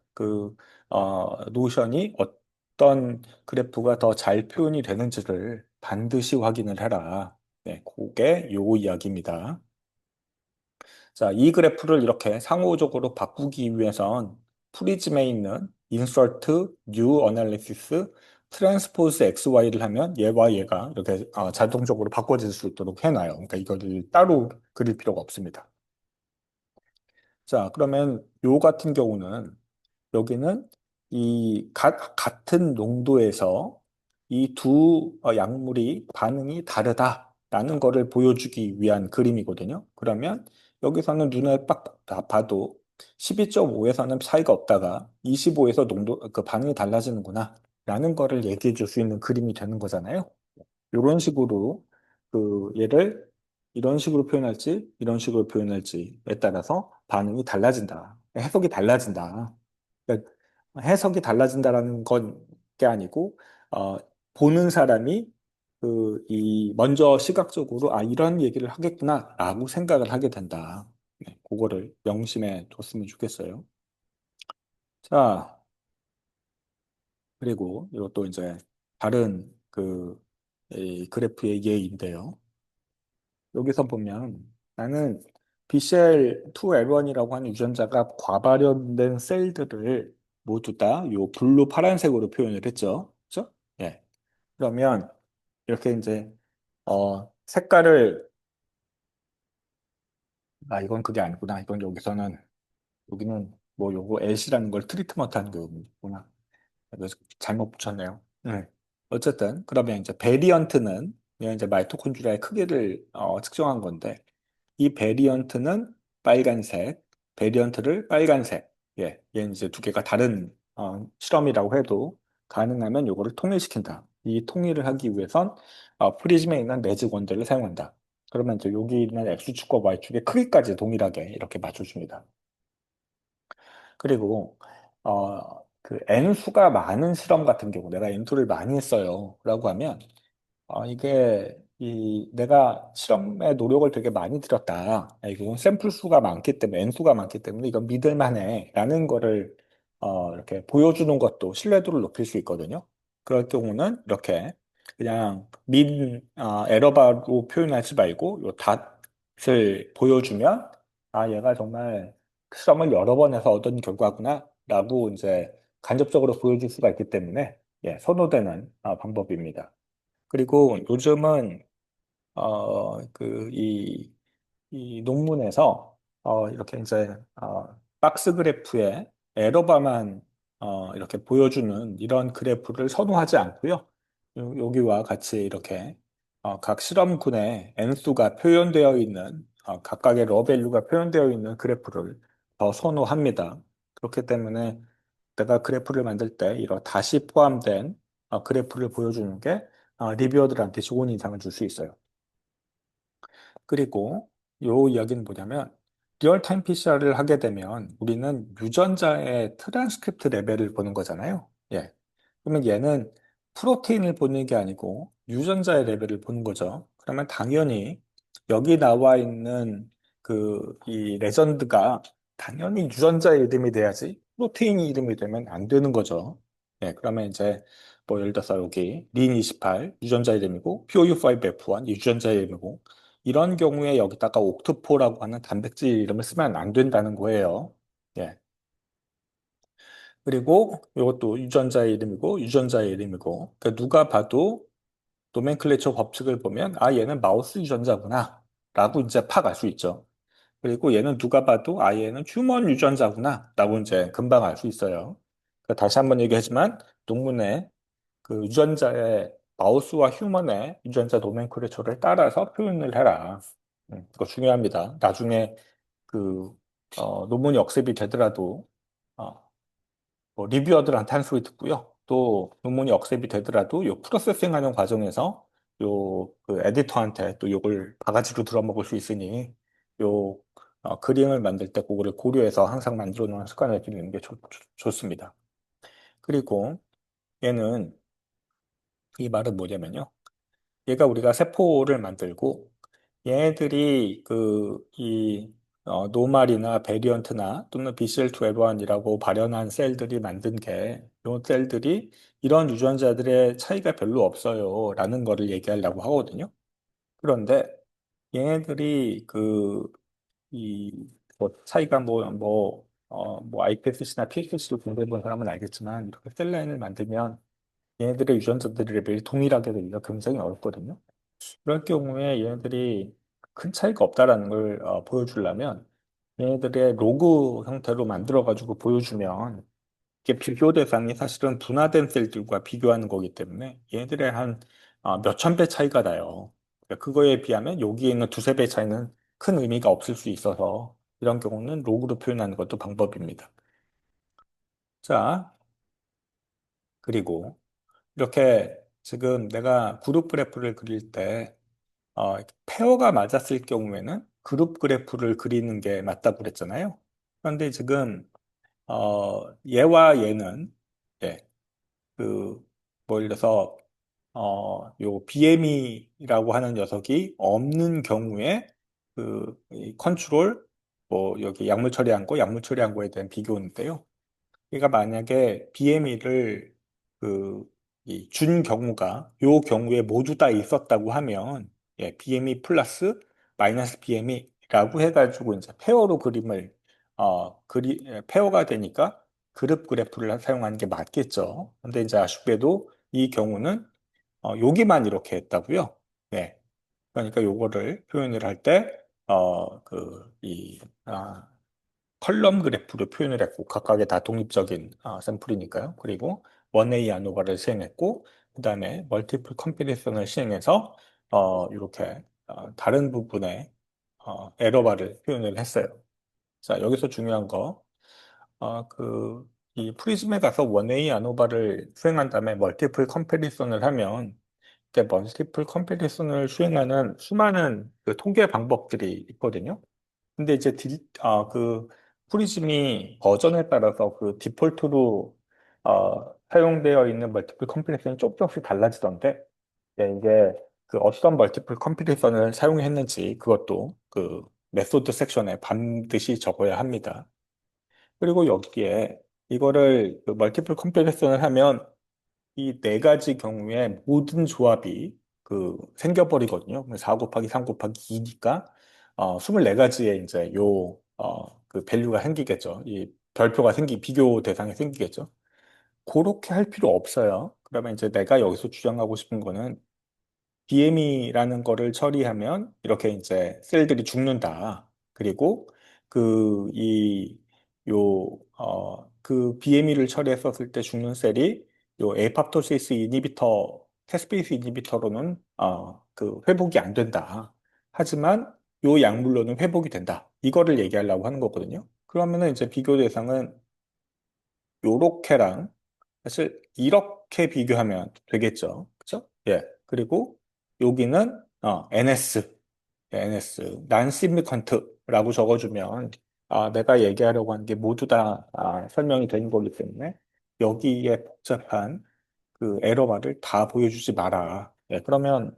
Speaker 1: 노션이 어떤 그래프가 더 잘 표현이 되는지를 반드시 확인을 해라. 네, 그게 요 이야기입니다. 자, 이 그래프를 이렇게 상호적으로 바꾸기 위해선 프리즘에 있는 insert new analysis transpose xy를 하면 얘와 얘가 이렇게 자동적으로 바꿔질 수 있도록 해놔요. 그러니까 이거를 따로 그릴 필요가 없습니다. 자, 그러면 요 같은 경우는 여기는 같은 농도에서 이 두 약물이 반응이 다르다라는 거를 보여주기 위한 그림이거든요. 그러면 여기서는 눈에 딱 봐도 12.5에서는 차이가 없다가 25에서 농도 그 반응이 달라지는구나 라는 거를 얘기해 줄 수 있는 그림이 되는 거잖아요. 이런 식으로 얘를 이런 식으로 표현할지 이런 식으로 표현할지에 따라서 반응이 달라진다. 해석이 달라진다. 그러니까 해석이 달라진다라는 건 게 아니고 어, 보는 사람이 먼저 시각적으로 이런 얘기를 하겠구나라고 생각을 하게 된다. 네, 그거를 명심해 뒀으면 좋겠어요. 자, 그리고 이것도 이제 다른 이 그래프의 예인데요. 여기서 보면 나는 BCL2L1이라고 하는 유전자가 과발현된 셀들을 모두 다 요 블루 파란색으로 표현을 했죠. 그렇죠? 예. 그러면 이렇게 이제 색깔을 이건 그게 아니구나. 이건 여기는 뭐 요거 LC라는 걸 트리트먼트 하는 거구나. 그래서 잘못 붙였네요. 네. 어쨌든 그러면 이제 베리언트는 이제 마이토콘드리아의 크기를 측정한 건데 이 베리언트는 빨간색, 베리언트를 빨간색. 예, 얘는 이제 두 개가 다른 실험이라고 해도 가능하면 요거를 통일시킨다. 이 통일을 하기 위해선 프리즘에 있는 매직 원들을 사용한다. 그러면 이제 여기 있는 X축과 Y축의 크기까지 동일하게 이렇게 맞춰줍니다. 그리고 N수가 많은 실험 같은 경우 내가 N수를 많이 했어요. 라고 하면 이게 내가 실험에 노력을 되게 많이 들였다. 이건 샘플 수가 많기 때문에 N 수가 많기 때문에 이건 믿을 만해라는 거를 이렇게 보여주는 것도 신뢰도를 높일 수 있거든요. 그럴 경우는 이렇게 그냥 에러바로 표현하지 말고 요 닷을 보여주면 얘가 정말 실험을 여러 번 해서 얻은 결과구나라고 이제 간접적으로 보여줄 수가 있기 때문에 선호되는 방법입니다. 그리고 요즘은 이 논문에서 이렇게 이제 박스 그래프에 에러바만 이렇게 보여주는 이런 그래프를 선호하지 않고요. 여기와 같이 이렇게 각 실험군에 N수가 표현되어 있는 각각의 러밸류가 표현되어 있는 그래프를 더 선호합니다. 그렇기 때문에 내가 그래프를 만들 때 이런 다시 포함된 그래프를 보여주는 게 리뷰어들한테 좋은 인상을 줄 수 있어요. 그리고 요 이야기는 뭐냐면 리얼타임 PCR을 하게 되면 우리는 유전자의 트랜스크립트 레벨을 보는 거잖아요. 예. 그러면 얘는 프로테인을 보는 게 아니고 유전자의 레벨을 보는 거죠. 그러면 당연히 여기 나와 있는 이 레전드가 당연히 유전자의 이름이 돼야지 프로테인 이름이 되면 안 되는 거죠. 예, 그러면 이제 뭐 예를 들어서 여기 린28 유전자 이름이고 POU5F1 유전자 이름이고 이런 경우에 여기다가 옥토포라고 하는 단백질 이름을 쓰면 안 된다는 거예요. 예. 그리고 이것도 유전자의 이름이고 유전자의 이름이고 그러니까 누가 봐도 노멘클레이처 법칙을 보면 얘는 마우스 유전자구나 라고 이제 팍 알 수 있죠. 그리고 얘는 누가 봐도 아, 얘는 휴먼 유전자구나 라고 이제 금방 알 수 있어요. 다시 한번 얘기하지만 논문에 그 유전자의 마우스와 휴먼의 유전자 노멘클레처를 따라서 표현을 해라. 그거 중요합니다. 나중에 그 논문이 억셉이 되더라도 어, 뭐 리뷰어들한테 한 소리 듣고요. 또 논문이 억셉이 되더라도 요 프로세싱하는 과정에서 요 그 에디터한테 또 요걸 바가지로 들어먹을 수 있으니 요 그림을 만들 때 그거를 고려해서 항상 만들어 놓은 습관을 들이는 게 좋습니다. 그리고 얘는 이 말은 뭐냐면요. 얘가 우리가 세포를 만들고 얘네들이 노말이나 베리언트나 또는 BCL2L1이라고 발현한 셀들이 만든 게, 이 셀들이 이런 유전자들의 차이가 별로 없어요. 라는 거를 얘기하려고 하거든요. 그런데 얘네들이 뭐 차이가 뭐 iPSC나 PSC로 공부해 본 사람은 알겠지만, 이렇게 셀 라인을 만들면 얘네들의 유전자들의 레벨이 동일하게 되기가 굉장히 어렵거든요. 그럴 경우에 얘네들이 큰 차이가 없다라는 걸 보여주려면 얘네들의 로그 형태로 만들어가지고 보여주면 이게 비교 대상이 사실은 분화된 셀들과 비교하는 거기 때문에 얘네들의 한 몇천 배 차이가 나요. 그러니까 그거에 비하면 여기에 있는 두세 배 차이는 큰 의미가 없을 수 있어서 이런 경우는 로그로 표현하는 것도 방법입니다. 자, 그리고 이렇게 지금 내가 그룹 그래프를 그릴 때 페어가 맞았을 경우에는 그룹 그래프를 그리는 게 맞다고 그랬잖아요. 그런데 지금 얘와 얘는 예, 그, 뭐 예를 들어서 요 BME라고 하는 녀석이 없는 경우에 이 컨트롤 뭐 여기 약물 처리한 거, 약물 처리한 거에 대한 비교인데요. 그러니까 만약에 BME를 준 경우가 요 경우에 모두 다 있었다고 하면 예, BME 플러스 마이너스 BME라고 해가지고 이제 페어로 그림을 페어가 되니까 그룹 그래프를 사용하는 게 맞겠죠. 근데 이제 아쉽게도 이 경우는 여기만 이렇게 했다고요. 네. 그러니까 요거를 표현을 할 때, 컬럼 그래프로 표현을 했고 각각의 다 독립적인 샘플이니까요. 그리고 원웨이 아노바를 시행했고 그다음에 멀티플 컴피레이션을 시행해서 이렇게 다른 부분에 에러바를 표현을 했어요. 자, 여기서 중요한 거, 이 프리즘에 가서 원웨이 아노바를 수행한 다음에 멀티플 컴패리선을 하면 이때 멀티플 컴패리선을 수행하는 수많은 그 통계 방법들이 있거든요. 근데 이제 프리즘이 버전에 따라서 그 디폴트로 사용되어 있는 멀티플 컴피레이션이 조금씩 달라지던데 예, 이게 그 어떤 멀티플 컴피레이션을 사용했는지 그것도 그 메소드 섹션에 반드시 적어야 합니다. 그리고 여기에 이거를 그 멀티플 컴피레이션을 하면 이 네 가지 경우에 모든 조합이 생겨버리거든요. 4 곱하기 3 곱하기 2니까 24가지의 이제 그 밸류가 생기겠죠. 이 별표가 비교 대상이 생기겠죠. 그렇게 할 필요 없어요. 그러면 이제 내가 여기서 주장하고 싶은 거는 BME라는 거를 처리하면 이렇게 이제 셀들이 죽는다. 그리고 그, 이, BME를 처리했었을 때 죽는 셀이 요 에이팝토시스 이니비터, 캐스페이스 이니비터로는 회복이 안 된다. 하지만 요 약물로는 회복이 된다. 이거를 얘기하려고 하는 거거든요. 그러면은 이제 비교 대상은 요렇게랑 사실 이렇게 비교하면 되겠죠. 그죠? 예. 그리고 여기는 NS, non significant라고 적어주면 내가 얘기하려고 하는 게 모두 다 설명이 되는 거기 때문에 여기에 복잡한 그 에러바를 다 보여주지 마라. 예, 그러면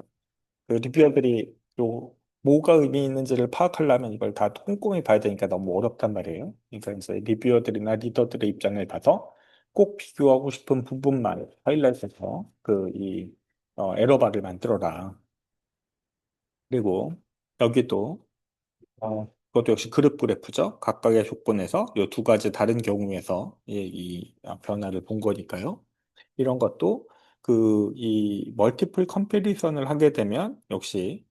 Speaker 1: 그 리뷰어들이 또 뭐가 의미 있는지를 파악하려면 이걸 다 꼼꼼히 봐야 되니까 너무 어렵단 말이에요. 그러니까 이제 리뷰어들이나 리더들의 입장을 봐서 꼭 비교하고 싶은 부분만 하이라이트해서 에러바를 만들어라. 그리고 여기도 그것도 역시 그룹 그래프죠. 각각의 조건에서 이 두 가지 다른 경우에서 변화를 본 거니까요. 이런 것도 이 멀티플 컴패리선을 하게 되면 역시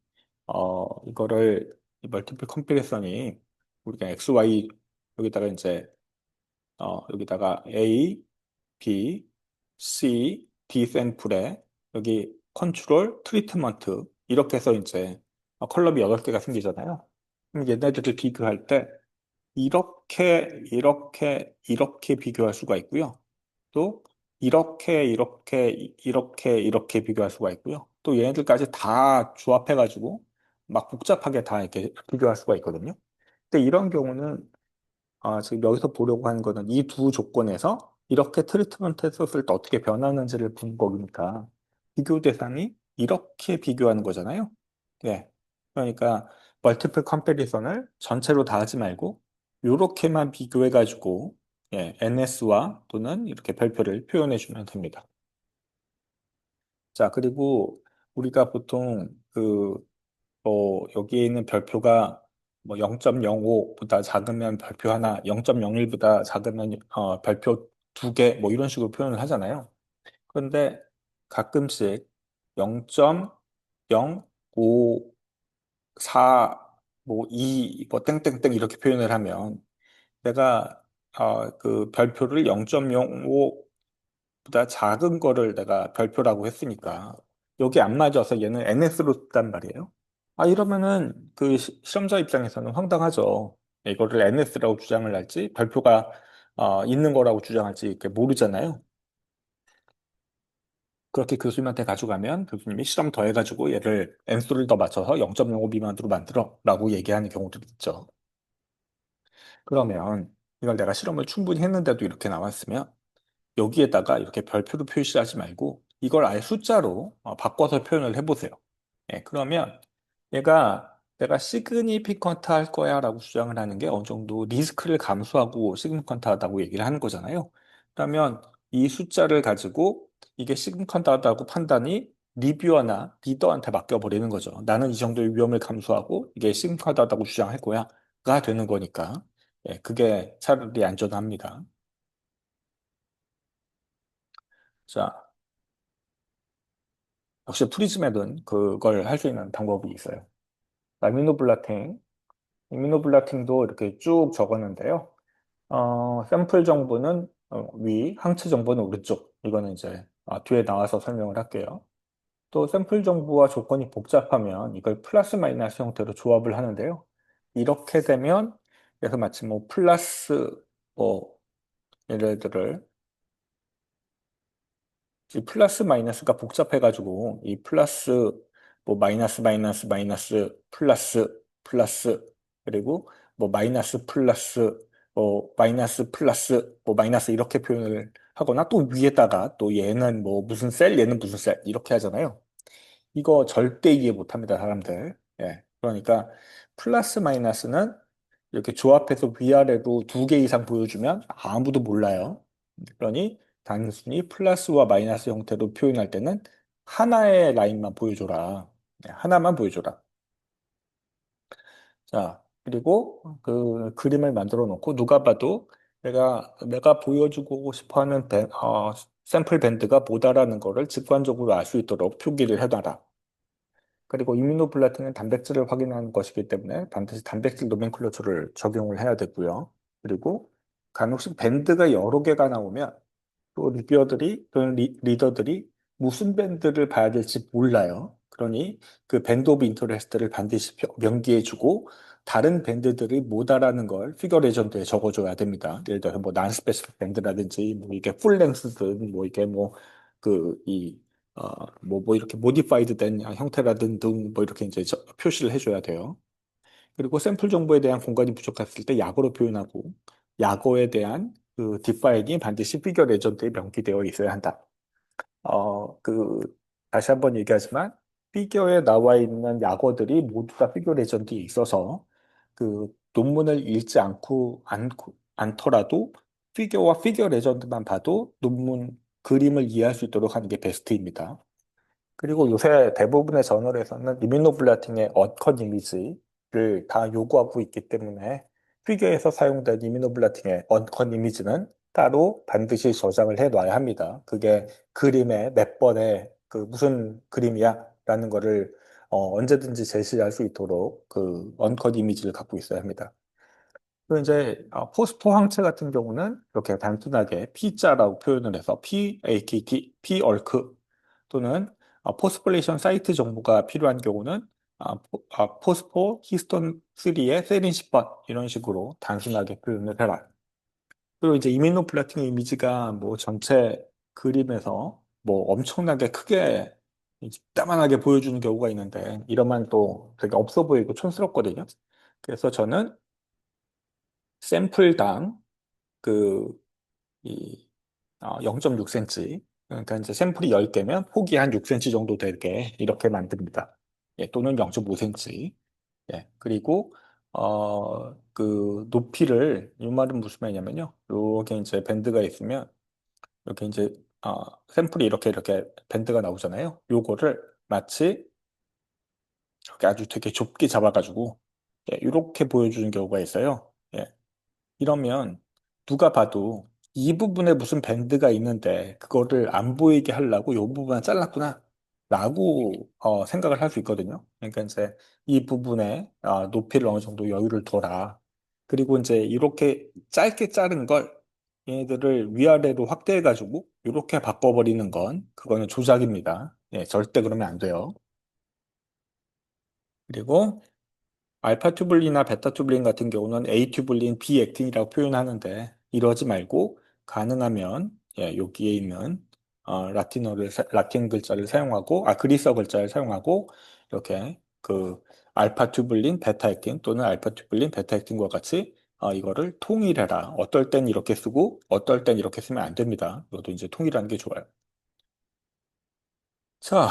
Speaker 1: 이 멀티플 컴패리선이 우리가 XY 여기다가 이제 여기다가 A, B, C, D 샘플에 여기 컨트롤, 트리트먼트 이렇게 해서 이제 컬럼이 8개가 생기잖아요. 그럼 얘네들을 비교할 때 이렇게 비교할 수가 있고요. 또 이렇게 비교할 수가 있고요. 또 얘네들까지 다 조합해가지고 막 복잡하게 다 이렇게 비교할 수가 있거든요. 근데 이런 경우는 지금 여기서 보려고 하는 거는 이 두 조건에서 이렇게 트리트먼트 했었을 때 어떻게 변하는지를 본 거니까 비교 대상이 이렇게 비교하는 거잖아요. 네. 그러니까 멀티플 컴패리선을 전체로 다 하지 말고 요렇게만 비교해가지고 예, NS와 또는 이렇게 별표를 표현해 주면 됩니다. 자, 그리고 우리가 보통 여기에 있는 별표가 뭐 0.05보다 작으면 별표 하나, 0.01보다 작으면 별표 두 개, 뭐 이런 식으로 표현을 하잖아요. 그런데 가끔씩 0.054, 뭐 2, 뭐 땡땡땡 이렇게 표현을 하면 내가 그 별표를 0.05보다 작은 거를 내가 별표라고 했으니까 여기 안 맞아서 얘는 NS로 단 말이에요. 이러면은 그 실험자 입장에서는 황당하죠. 이거를 NS라고 주장을 할지 별표가 있는 거라고 주장할지 이렇게 모르잖아요. 그렇게 교수님한테 가져가면 교수님이 실험 더 해가지고 얘를 N수를 더 맞춰서 0.05 미만으로 만들어 라고 얘기하는 경우도 있죠. 그러면 이걸 내가 실험을 충분히 했는데도 이렇게 나왔으면 여기에다가 이렇게 별표로 표시하지 말고 이걸 아예 숫자로 바꿔서 표현을 해보세요. 예, 그러면 얘가 내가 시그니피컨트 할 거야 라고 주장을 하는 게 어느 정도 리스크를 감수하고 시그니피컨트 하다고 얘기를 하는 거잖아요. 그러면 이 숫자를 가지고 이게 시그니피컨트 하다고 판단이 리뷰어나 리더한테 맡겨버리는 거죠. 나는 이 정도의 위험을 감수하고 이게 시그니피컨트 하다고 주장할 거야가 되는 거니까 예, 그게 차라리 안전합니다. 자, 역시 프리즘에는 그걸 할 수 있는 방법이 있어요. 이미노블라팅, 이미노블라팅도 이렇게 쭉 적었는데요. 샘플 정보는 위, 항체 정보는 오른쪽. 이거는 이제 뒤에 나와서 설명을 할게요. 또 샘플 정보와 조건이 복잡하면 이걸 플러스 마이너스 형태로 조합을 하는데요. 이렇게 되면 그래서 마치 뭐 플러스 뭐 예를 들어 이 플러스 마이너스가 복잡해가지고 이 플러스 뭐 마이너스 마이너스 마이너스 플러스 플러스 그리고 뭐 마이너스 플러스 뭐 마이너스 플러스 뭐 마이너스 이렇게 표현을 하거나 또 위에다가 또 얘는 뭐 무슨 셀 얘는 무슨 셀 이렇게 하잖아요. 이거 절대 이해 못합니다, 사람들. 예. 그러니까 플러스 마이너스는 이렇게 조합해서 위아래로 두 개 이상 보여주면 아무도 몰라요. 그러니 단순히 플러스와 마이너스 형태로 표현할 때는 하나의 라인만 보여줘라. 네, 하나만 보여줘라. 자, 그리고 그 그림을 만들어 놓고 누가 봐도 내가 보여주고 싶어 하는 샘플 밴드가 뭐다라는 거를 직관적으로 알 수 있도록 표기를 해놔라. 그리고 이뮤노블라틴은 단백질을 확인하는 것이기 때문에 반드시 단백질 노멘클러처를 적용을 해야 되고요. 그리고 간혹씩 밴드가 여러 개가 나오면 또 리뷰어들이 또는 리더들이 무슨 밴드를 봐야 될지 몰라요. 그러니 그 밴드 오브 인터레스트를 반드시 명기해주고 다른 밴드들이 뭐다라는 걸 피겨 레전드에 적어줘야 됩니다. 예를 들어서 뭐 난스페시픽 밴드라든지 뭐 이게 풀 랭스든 뭐 이게 뭐 그 이 뭐 이렇게 모디파이드 된 형태라든 등 뭐 이렇게 이제 표시를 해줘야 돼요. 그리고 샘플 정보에 대한 공간이 부족했을 때 약어로 표현하고 약어에 대한 그 뒷파일이 반드시 피겨 레전드에 명기되어 있어야 한다. 그 다시 한번 얘기하지만 피겨에 나와 있는 약어들이 모두 다 피겨 레전드에 있어서 그 논문을 읽지 않더라도 피겨와 피겨 레전드만 봐도 논문 그림을 이해할 수 있도록 하는 게 베스트입니다. 그리고 요새 대부분의 저널에서는 이뮤노블라팅의 언컷 이미지를 다 요구하고 있기 때문에 피규어에서 사용된 이뮤노블라팅의 언컷 이미지는 따로 반드시 저장을 해 놔야 합니다. 그게 그림의 몇 번에 그 무슨 그림이야 라는 거를 언제든지 제시할 수 있도록 그 언컷 이미지를 갖고 있어야 합니다. 그 이제 포스포 항체 같은 경우는 이렇게 단순하게 P자라고 표현을 해서 PAKT, P얼크 또는 포스포레이션 사이트 정보가 필요한 경우는 포스포 히스톤 3의 세린 10번 이런 식으로 단순하게 표현을 해라. 그리고 이제 이민노플라팅 이미지가 뭐 전체 그림에서 뭐 엄청나게 크게 이따만하게 보여주는 경우가 있는데 이러면 또 되게 없어 보이고 촌스럽거든요. 그래서 저는 샘플당 그, 이, 0.6cm. 그러니까 이제 샘플이 10개면 폭이 한 6cm 정도 되게 이렇게 만듭니다. 예, 또는 0.5cm. 예, 그리고, 그 높이를, 이 말은 무슨 말이냐면요. 이렇게 이제 밴드가 있으면, 이렇게 이제, 샘플이 이렇게 밴드가 나오잖아요. 요거를 마치 이렇게 아주 되게 좁게 잡아가지고, 예, 이렇게 보여주는 경우가 있어요. 예, 이러면 누가 봐도 이 부분에 무슨 밴드가 있는데 그거를 안 보이게 하려고 이 부분을 잘랐구나 라고 생각을 할 수 있거든요. 그러니까 이제 이 부분에 높이를 어느 정도 여유를 둬라. 그리고 이제 이렇게 짧게 자른 걸 얘네들을 위아래로 확대해가지고 이렇게 바꿔버리는 건 그거는 조작입니다. 예, 절대 그러면 안 돼요. 그리고 알파 튜블린이나 베타 튜블린 같은 경우는 A 튜블린, B 액틴이라고 표현하는데 이러지 말고 가능하면 여기에 있는 라틴 글자를 사용하고 그리스어 글자를 사용하고 이렇게 그 알파 튜블린, 베타 액틴 또는 알파 튜블린, 베타 액틴과 같이 이거를 통일해라. 어떨 땐 이렇게 쓰고 어떨 땐 이렇게 쓰면 안 됩니다. 이것도 이제 통일하는 게 좋아요. 자,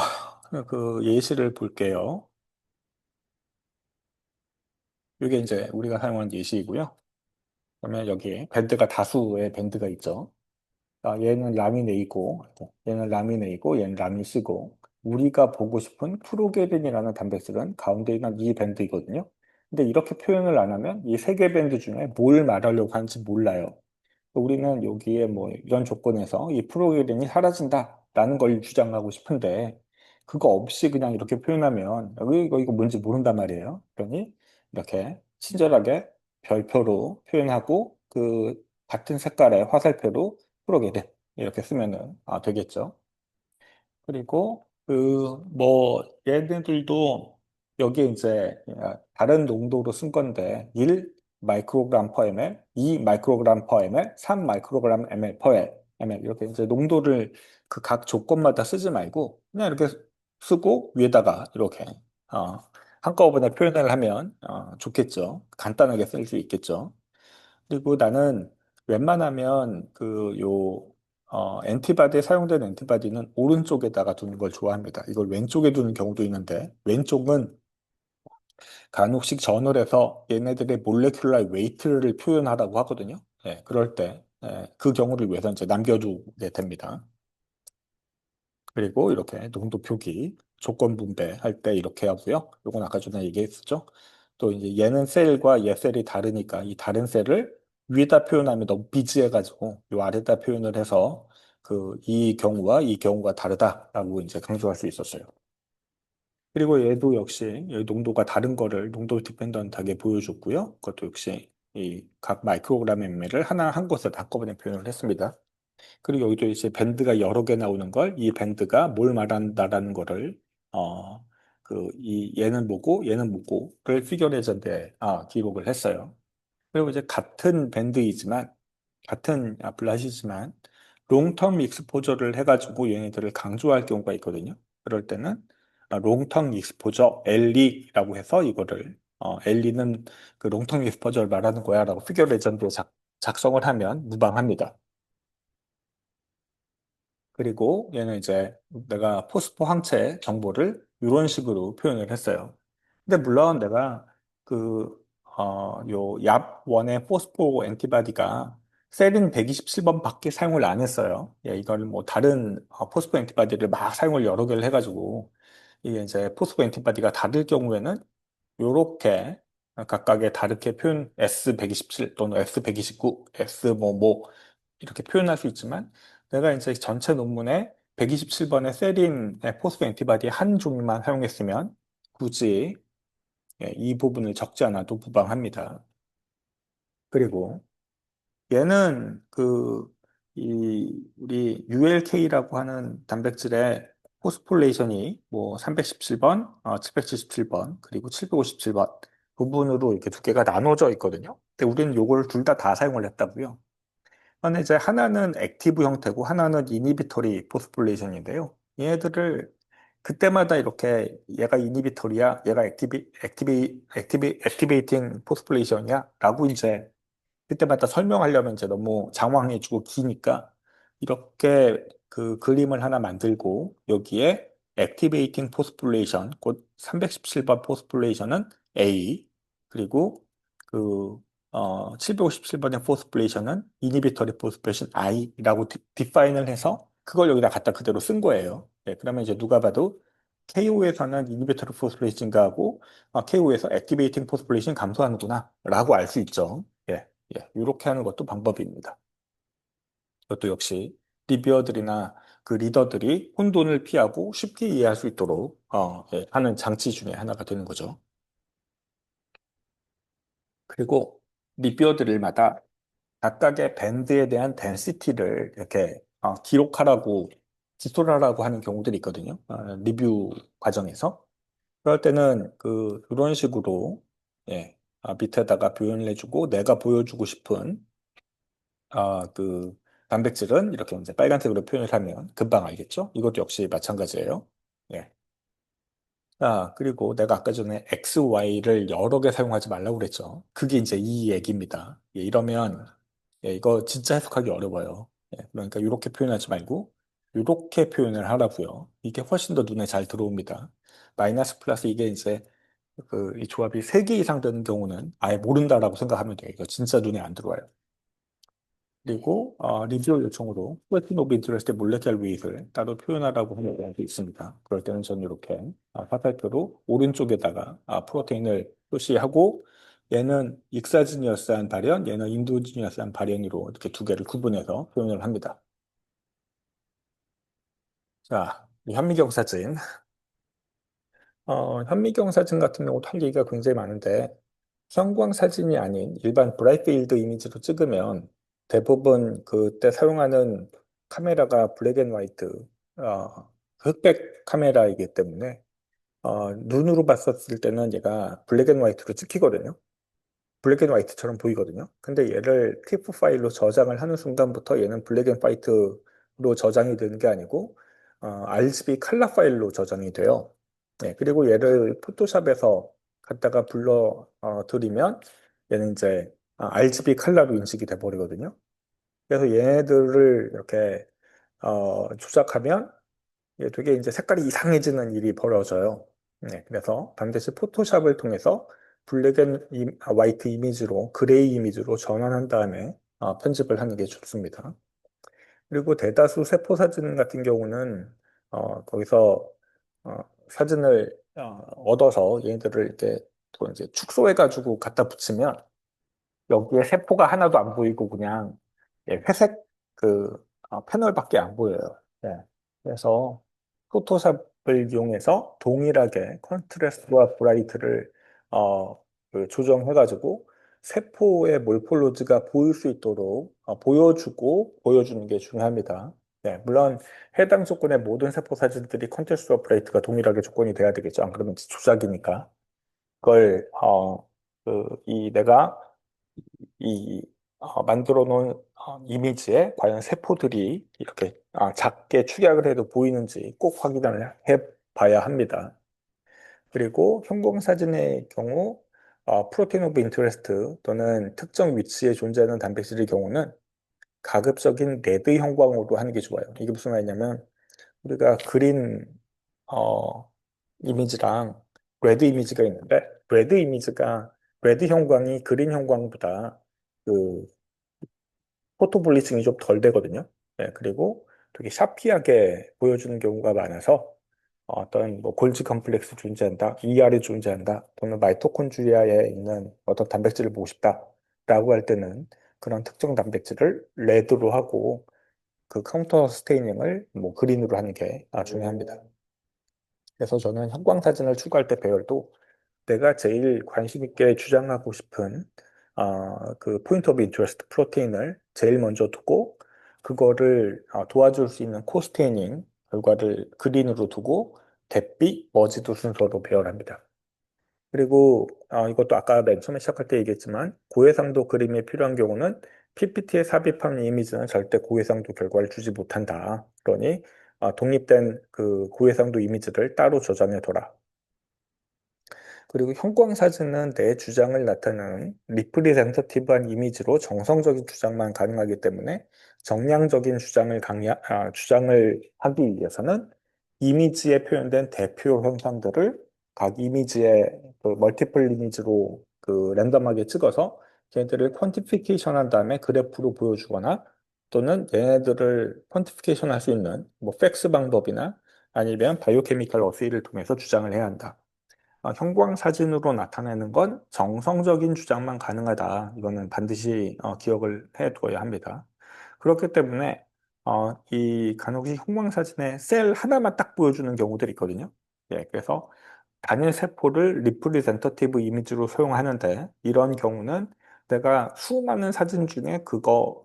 Speaker 1: 그 예시를 볼게요. 이게 이제 우리가 사용하는 예시이고요. 그러면 여기에 밴드가 다수의 밴드가 있죠. 얘는 라민A고, 얘는 라민A고, 얘는 라민C고, 우리가 보고 싶은 프로게린이라는 단백질은 가운데 있는 이 밴드이거든요. 근데 이렇게 표현을 안 하면 이 세 개 밴드 중에 뭘 말하려고 하는지 몰라요. 우리는 여기에 뭐 이런 조건에서 이 프로그램이 사라진다라는 걸 주장하고 싶은데 그거 없이 그냥 이렇게 표현하면 이거 뭔지 모른단 말이에요. 그러니 이렇게 친절하게 별표로 표현하고 그 같은 색깔의 화살표로 프로그램 이렇게 쓰면은 되겠죠. 그리고 그 뭐 얘네들도 여기에 이제 다른 농도로 쓴 건데 1 마이크로그램 per ml, 2 마이크로그램 per ml, 3 마이크로그램 ml per ml 이렇게 이제 농도를 그 각 조건마다 쓰지 말고 그냥 이렇게 쓰고 위에다가 이렇게 어, 한꺼번에 표현을 하면 좋겠죠. 간단하게 쓸 수 있겠죠. 그리고 나는 웬만하면 엔티바디에 사용되는 엔티바디는 오른쪽에다가 두는 걸 좋아합니다. 이걸 왼쪽에 두는 경우도 있는데, 왼쪽은 간혹식 저널에서 얘네들의 몰레큘러 웨이트를 표현하라고 하거든요. 예, 그럴 때, 그 경우를 위해서 이제 남겨두게 됩니다. 그리고 이렇게 농도 표기, 조건 분배할 때 이렇게 하고요. 요건 아까 전에 얘기했었죠. 또 이제 얘는 셀과 얘 셀이 다르니까 이 다른 셀을 위에다 표현하면 너무 비지해가지고 요 아래다 표현을 해서 이 경우와 이 경우가 다르다라고 이제 강조할 수 있었어요. 그리고 얘도 역시 이 농도가 다른 거를 농도 디펜던트하게 보여줬고요. 그것도 역시 이 각 마이크로그램 mm를 하나 한 곳에 한꺼번에 표현을 했습니다. 그리고 여기도 이제 밴드가 여러 개 나오는 걸 이 밴드가 뭘 말한다라는 거를 이 얘는 뭐고 얘는 뭐고를 피겨 레전드에 기록을 했어요. 그리고 이제 같은 밴드이지만 같은 블라시지만 롱텀 익스포저를 해가지고 얘네들을 강조할 경우가 있거든요. 그럴 때는 롱텀 익스포저 LE라고 해서 이거를 LE는 그 롱텀 익스포저를 말하는 거야라고 피겨 레전드에 작성을 하면 무방합니다. 그리고 얘는 이제 내가 포스포 항체 정보를 이런 식으로 표현을 했어요. 근데 물론 내가 요 얍1의 포스포 엔티바디가 세린 127번밖에 사용을 안 했어요. 예, 이걸 뭐 다른 포스포 엔티바디를 막 사용을 여러 개를 해가지고 이게 이제 포스포 엔티바디가 다를 경우에는 요렇게 각각의 다르게 표현 S127 또는 S129, S 이렇게 표현할 수 있지만 내가 이제 전체 논문에 127번의 세린의 포스포 엔티바디 한 종류만 사용했으면 굳이 이 부분을 적지 않아도 무방합니다. 그리고 얘는 우리 ULK라고 하는 단백질의 포스폴레이션이 뭐 317번, 777번, 그리고 757번 부분으로 이렇게 두 개가 나눠져 있거든요. 근데 우리는 요걸 둘 다 사용을 했다고요. 근데 이제 하나는 액티브 형태고 하나는 이니비터리 포스폴레이션인데요. 얘네들을 그때마다 이렇게 얘가 이니비터리야, 얘가 액티베이팅 포스폴레이션이야 라고 이제 그때마다 설명하려면 이제 너무 장황해지고 기니까 이렇게 그 그림을 하나 만들고 여기에 액티베이팅 포스폴레이션, 곧 317번 포스폴레이션은 A, 그리고 그 757번의 포스폴레이션은 이니비터리 포스폴레이션 I라고 디파인을 해서 그걸 여기다 갖다 그대로 쓴 거예요. 네, 그러면 이제 누가 봐도 KO에서는 이니비터리 포스폴레이션 증가하고 KO에서 액티베이팅 포스폴레이션 감소하는구나 라고 알 수 있죠. 예. 예, 이렇게 하는 것도 방법입니다. 이것도 역시 리뷰어들이나 그 리더들이 혼돈을 피하고 쉽게 이해할 수 있도록 예, 하는 장치 중에 하나가 되는 거죠. 그리고 리뷰어들마다 각각의 밴드에 대한 덴시티를 이렇게 기록하라고 지솔하라고 하는 경우들이 있거든요. 리뷰 과정에서. 그럴 때는 그런 식으로 예, 밑에다가 표현을 해주고 내가 보여주고 싶은 단백질은 이렇게 이제 빨간색으로 표현을 하면 금방 알겠죠? 이것도 역시 마찬가지예요. 예. 그리고 내가 아까 전에 X, Y를 여러 개 사용하지 말라고 그랬죠. 그게 이제 이 얘기입니다. 예, 이러면, 예, 이거 진짜 해석하기 어려워요. 예, 그러니까 이렇게 표현하지 말고, 이렇게 표현을 하라고요. 이게 훨씬 더 눈에 잘 들어옵니다. 마이너스 플러스 이게 이제 이 조합이 3개 이상 되는 경우는 아예 모른다라고 생각하면 돼요. 이거 진짜 눈에 안 들어와요. 그리고 리뷰어 요청으로 Question of Interest 몰레큘 웨이트를 따로 표현하라고 하는 경우도 있습니다. 그럴 때는 저는 이렇게 화살표로 오른쪽에다가 프로테인을 표시하고 얘는 익사지니어스한 발현, 얘는 인도지니어스한 발현으로 이렇게 두 개를 구분해서 표현을 합니다. 자, 이 현미경 사진. 현미경 사진 같은 경우도 할 얘기가 굉장히 많은데 형광 사진이 아닌 일반 브라이트필드 이미지로 찍으면 대부분 그때 사용하는 카메라가 블랙 앤 화이트, 흑백 카메라이기 때문에 눈으로 봤었을 때는 얘가 블랙 앤 화이트로 찍히거든요. 블랙 앤 화이트처럼 보이거든요. 근데 얘를 TIFF 파일로 저장을 하는 순간부터 얘는 블랙 앤 화이트로 저장이 되는 게 아니고 RGB 컬러 파일로 저장이 돼요. 네, 그리고 얘를 포토샵에서 갖다가 불러 들이면 얘는 이제 RGB 컬러로 인식이 돼 버리거든요. 그래서 얘네들을 이렇게 조작하면 되게 이제 색깔이 이상해지는 일이 벌어져요. 네, 그래서 반드시 포토샵을 통해서 블랙 앤 화이트 이미지로 그레이 이미지로 전환한 다음에 편집을 하는 게 좋습니다. 그리고 대다수 세포 사진 같은 경우는 거기서 사진을 얻어서 얘네들을 이렇게 또 이제 축소해가지고 갖다 붙이면 여기에 세포가 하나도 안 보이고 그냥 예, 회색 패널밖에 안 보여요. 예. 그래서 포토샵을 이용해서 동일하게 컨트라스트와 브라이트를 조정해가지고 세포의 몰폴로지가 보일 수 있도록 보여주고 보여주는 게 중요합니다. 네, 물론 해당 조건의 모든 세포 사진들이 컨트라스트와 브라이트가 동일하게 조건이 돼야 되겠죠. 안 그러면 조작이니까. 그걸 이 내가 이 만들어 놓은 이미지에 과연 세포들이 이렇게 작게 축약을 해도 보이는지 꼭 확인을 해 봐야 합니다. 그리고 형광사진의 경우 프로테인 오브 인터레스트 또는 특정 위치에 존재하는 단백질의 경우는 가급적인 레드 형광으로 하는 게 좋아요. 이게 무슨 말이냐면 우리가 그린 어, 이미지랑 레드 이미지가 있는데 레드 형광이 그린 형광보다 그 포토 블리칭이 좀 덜 되거든요. 네, 그리고 되게 샤피하게 보여주는 경우가 많아서 어떤 뭐 골지 컴플렉스 존재한다, ER이 존재한다, 또는 마이토콘드리아에 있는 어떤 단백질을 보고 싶다라고 할 때는 그런 특정 단백질을 레드로 하고 그 카운터 스테이닝을 뭐 그린으로 하는 게 중요합니다. 그래서 저는 형광 사진을 추구할 때 배열도 내가 제일 관심 있게 주장하고 싶은 그 포인트 오브 인터레스트 프로테인을 제일 먼저 두고 그거를 도와줄 수 있는 코스테이닝 결과를 그린으로 두고 대비 머지도 순서로 배열합니다. 그리고 이것도 아까 맨 처음에 시작할 때 얘기했지만 고해상도 그림이 필요한 경우는 PPT에 삽입한 이미지는 절대 고해상도 결과를 주지 못한다. 그러니 독립된 그 고해상도 이미지를 따로 저장해 둬라. 그리고 형광사진은 내 주장을 나타내는 리프리젠터티브한 이미지로 정성적인 주장만 가능하기 때문에 정량적인 주장을 하기 위해서는 이미지에 표현된 대표 현상들을 각 이미지의 그 멀티플 이미지로 그 랜덤하게 찍어서 걔네들을 퀀티피케이션 한 다음에 그래프로 보여주거나 또는 얘네들을 퀀티피케이션 할 수 있는 뭐 팩스 방법이나 아니면 바이오케미컬 어세이를 통해서 주장을 해야 한다. 형광 사진으로 나타내는 건 정성적인 주장만 가능하다. 이거는 반드시 기억을 해둬야 합니다. 그렇기 때문에 이 간혹이 형광 사진에 셀 하나만 딱 보여주는 경우들이 있거든요. 예, 그래서 단일 세포를 리프리젠터티브 이미지로 사용하는데 이런 경우는 내가 수많은 사진 중에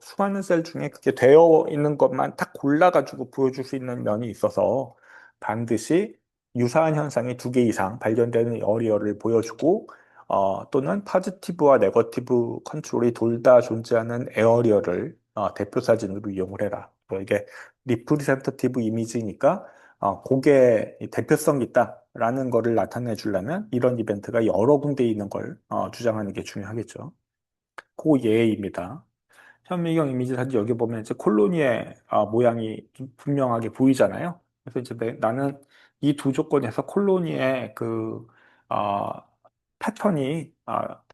Speaker 1: 수많은 셀 중에 그게 되어 있는 것만 딱 골라가지고 보여줄 수 있는 면이 있어서 반드시 유사한 현상이 두 개 이상 발견되는 에어리어를 보여주고 또는 파지티브와 네거티브 컨트롤이 둘 다 존재하는 에어리어를 대표 사진으로 이용을 해라. 이게 리프리젠터티브 이미지니까 그게 대표성이 있다라는 거를 나타내 주려면 이런 이벤트가 여러 군데 있는 걸 주장하는 게 중요하겠죠. 그 예입니다. 현미경 이미지 사진 여기 보면 이제 콜로니의 모양이 좀 분명하게 보이잖아요. 그래서 이제 나는 이 두 조건에서 콜로니의 그 어, 패턴이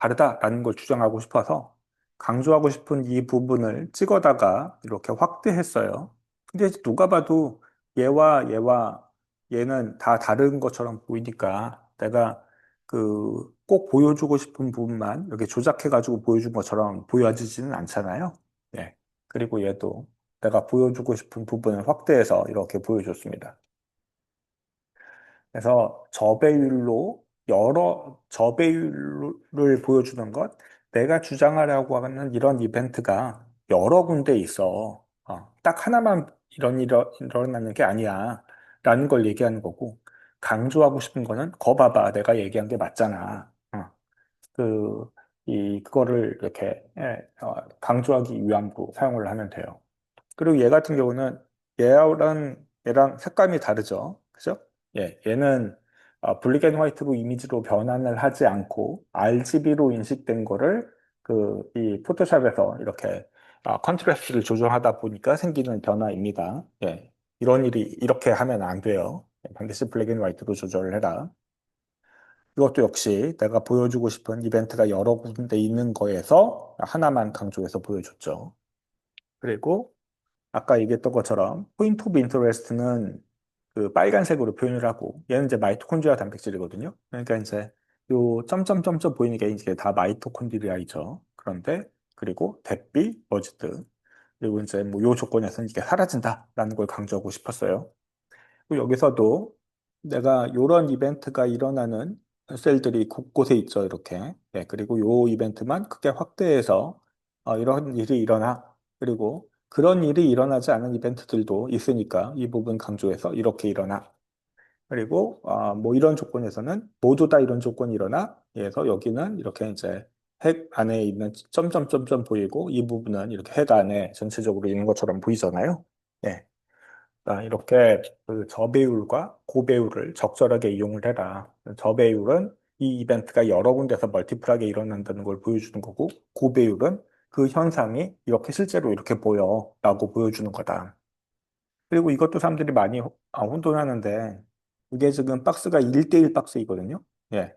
Speaker 1: 다르다라는 걸 주장하고 싶어서 강조하고 싶은 이 부분을 찍어다가 이렇게 확대했어요. 근데 이제 누가 봐도 얘와 얘는 다 다른 것처럼 보이니까 내가 그 꼭 보여주고 싶은 부분만 이렇게 조작해가지고 보여준 것처럼 보여지지는 않잖아요. 예. 그리고 얘도 내가 보여주고 싶은 부분을 확대해서 이렇게 보여줬습니다. 그래서 여러 저배율을 보여주는 것, 내가 주장하려고 하는 이런 이벤트가 여러 군데 있어. 딱 하나만 일어나는 게 아니야. 라는 걸 얘기하는 거고, 강조하고 싶은 거는, 거 봐봐. 내가 얘기한 게 맞잖아. 그, 그거를 이렇게, 강조하기 위함으로 사용을 하면 돼요. 그리고 얘 같은 경우는 얘랑 색감이 다르죠. 그죠? 예, 얘는 블랙 앤 화이트로 이미지로 변환을 하지 않고 RGB로 인식된 거를 이 포토샵에서 이렇게 컨트라스트를 조정하다 보니까 생기는 변화입니다. 예, 이런 일이 이렇게 하면 안 돼요. 반드시 블랙 앤 화이트로 조절을 해라. 이것도 역시 내가 보여주고 싶은 이벤트가 여러 군데 있는 거에서 하나만 강조해서 보여줬죠. 그리고 아까 얘기했던 것처럼 포인트 오브 인터레스트는 그 빨간색으로 표현을 하고 얘는 이제 마이토콘드리아 단백질이거든요. 그러니까 이제 요 점점점점 보이는 게 이제 다 마이토콘드리아이죠. 그런데 그리고 대비 머지드 그리고 이제 뭐 요 조건에서는 이게 사라진다라는 걸 강조하고 싶었어요. 그리고 여기서도 내가 요런 이벤트가 일어나는 셀들이 곳곳에 있죠, 이렇게. 네, 그리고 요 이벤트만 크게 확대해서 이런 일이 일어나. 그리고 그런 일이 일어나지 않은 이벤트들도 있으니까 이 부분 강조해서 이렇게 일어나. 그리고 뭐 이런 조건에서는 모두 다 이런 조건이 일어나. 그래서 여기는 이렇게 이제 핵 안에 있는 점점점점 보이고 이 부분은 이렇게 핵 안에 전체적으로 있는 것처럼 보이잖아요. 예. 이렇게 그 저배율과 고배율을 적절하게 이용을 해라. 저배율은 이 이벤트가 여러 군데서 멀티플하게 일어난다는 걸 보여주는 거고, 고배율은 그 현상이 이렇게 실제로 이렇게 보여라고 보여주는 거다. 그리고 이것도 사람들이 많이 혼돈하는데, 이게 지금 박스가 1대1 박스이거든요. 예.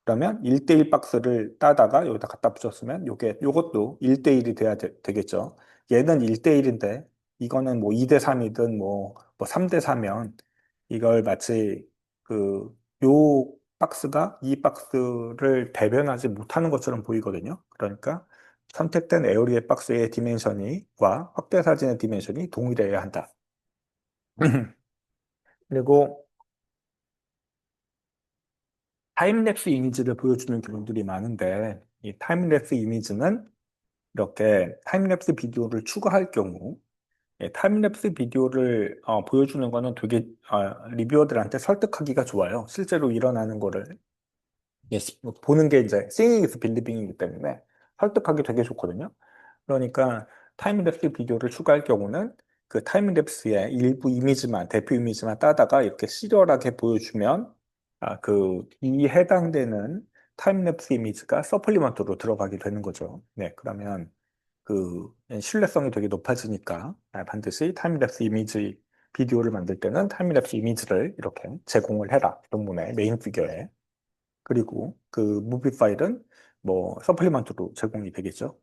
Speaker 1: 그러면 1대1 박스를 따다가 여기다 갖다 붙였으면 요것도 1대1이 돼야 되겠죠. 얘는 1대1인데 이거는 뭐 2대3이든 뭐 3대4면 이걸 마치 요 박스가 이 박스를 대변하지 못하는 것처럼 보이거든요. 그러니까 선택된 에어리의 박스의 디멘션과 확대 사진의 디멘션이 동일해야 한다. 그리고 타임랩스 이미지를 보여주는 경우들이 많은데, 이 타임랩스 이미지는 이렇게 타임랩스 비디오를 추가할 경우, 타임랩스 비디오를 보여주는 거는 되게 리뷰어들한테 설득하기가 좋아요. 실제로 일어나는 거를 보는 게 이제 seeing is believing이기 때문에 설득하기 되게 좋거든요. 그러니까 타임랩스 비디오를 추가할 경우는 그 타임랩스의 일부 이미지만, 대표 이미지만 따다가 이렇게 시리얼하게 보여주면 이 해당되는 타임랩스 이미지가 서플리먼트로 들어가게 되는 거죠. 네, 그러면 신뢰성이 되게 높아지니까 반드시 타임랩스 이미지 비디오를 만들 때는 타임랩스 이미지를 이렇게 제공을 해라. 논문의 메인 피겨에. 그리고 그 무비 파일은 뭐 서플리먼트로 제공이 되겠죠.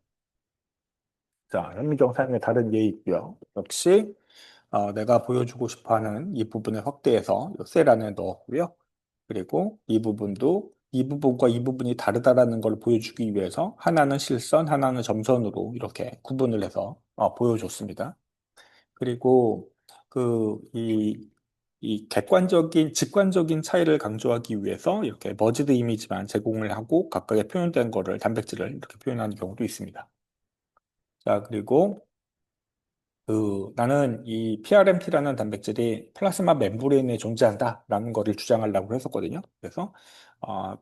Speaker 1: 자, 현미경 사용의 다른 예이 있고요. 역시 내가 보여주고 싶어하는 이 부분을 확대해서 셀 안에 넣었고요. 그리고 이 부분도 이 부분과 이 부분이 다르다라는 걸 보여주기 위해서 하나는 실선, 하나는 점선으로 이렇게 구분을 해서 보여줬습니다. 그리고 이 객관적인, 직관적인 차이를 강조하기 위해서 이렇게 머지드 이미지만 제공을 하고 각각의 표현된 거를 단백질을 이렇게 표현하는 경우도 있습니다. 자, 그리고 나는 이 PRMT라는 단백질이 플라즈마 멤브레인에 존재한다라는 거를 주장하려고 했었거든요. 그래서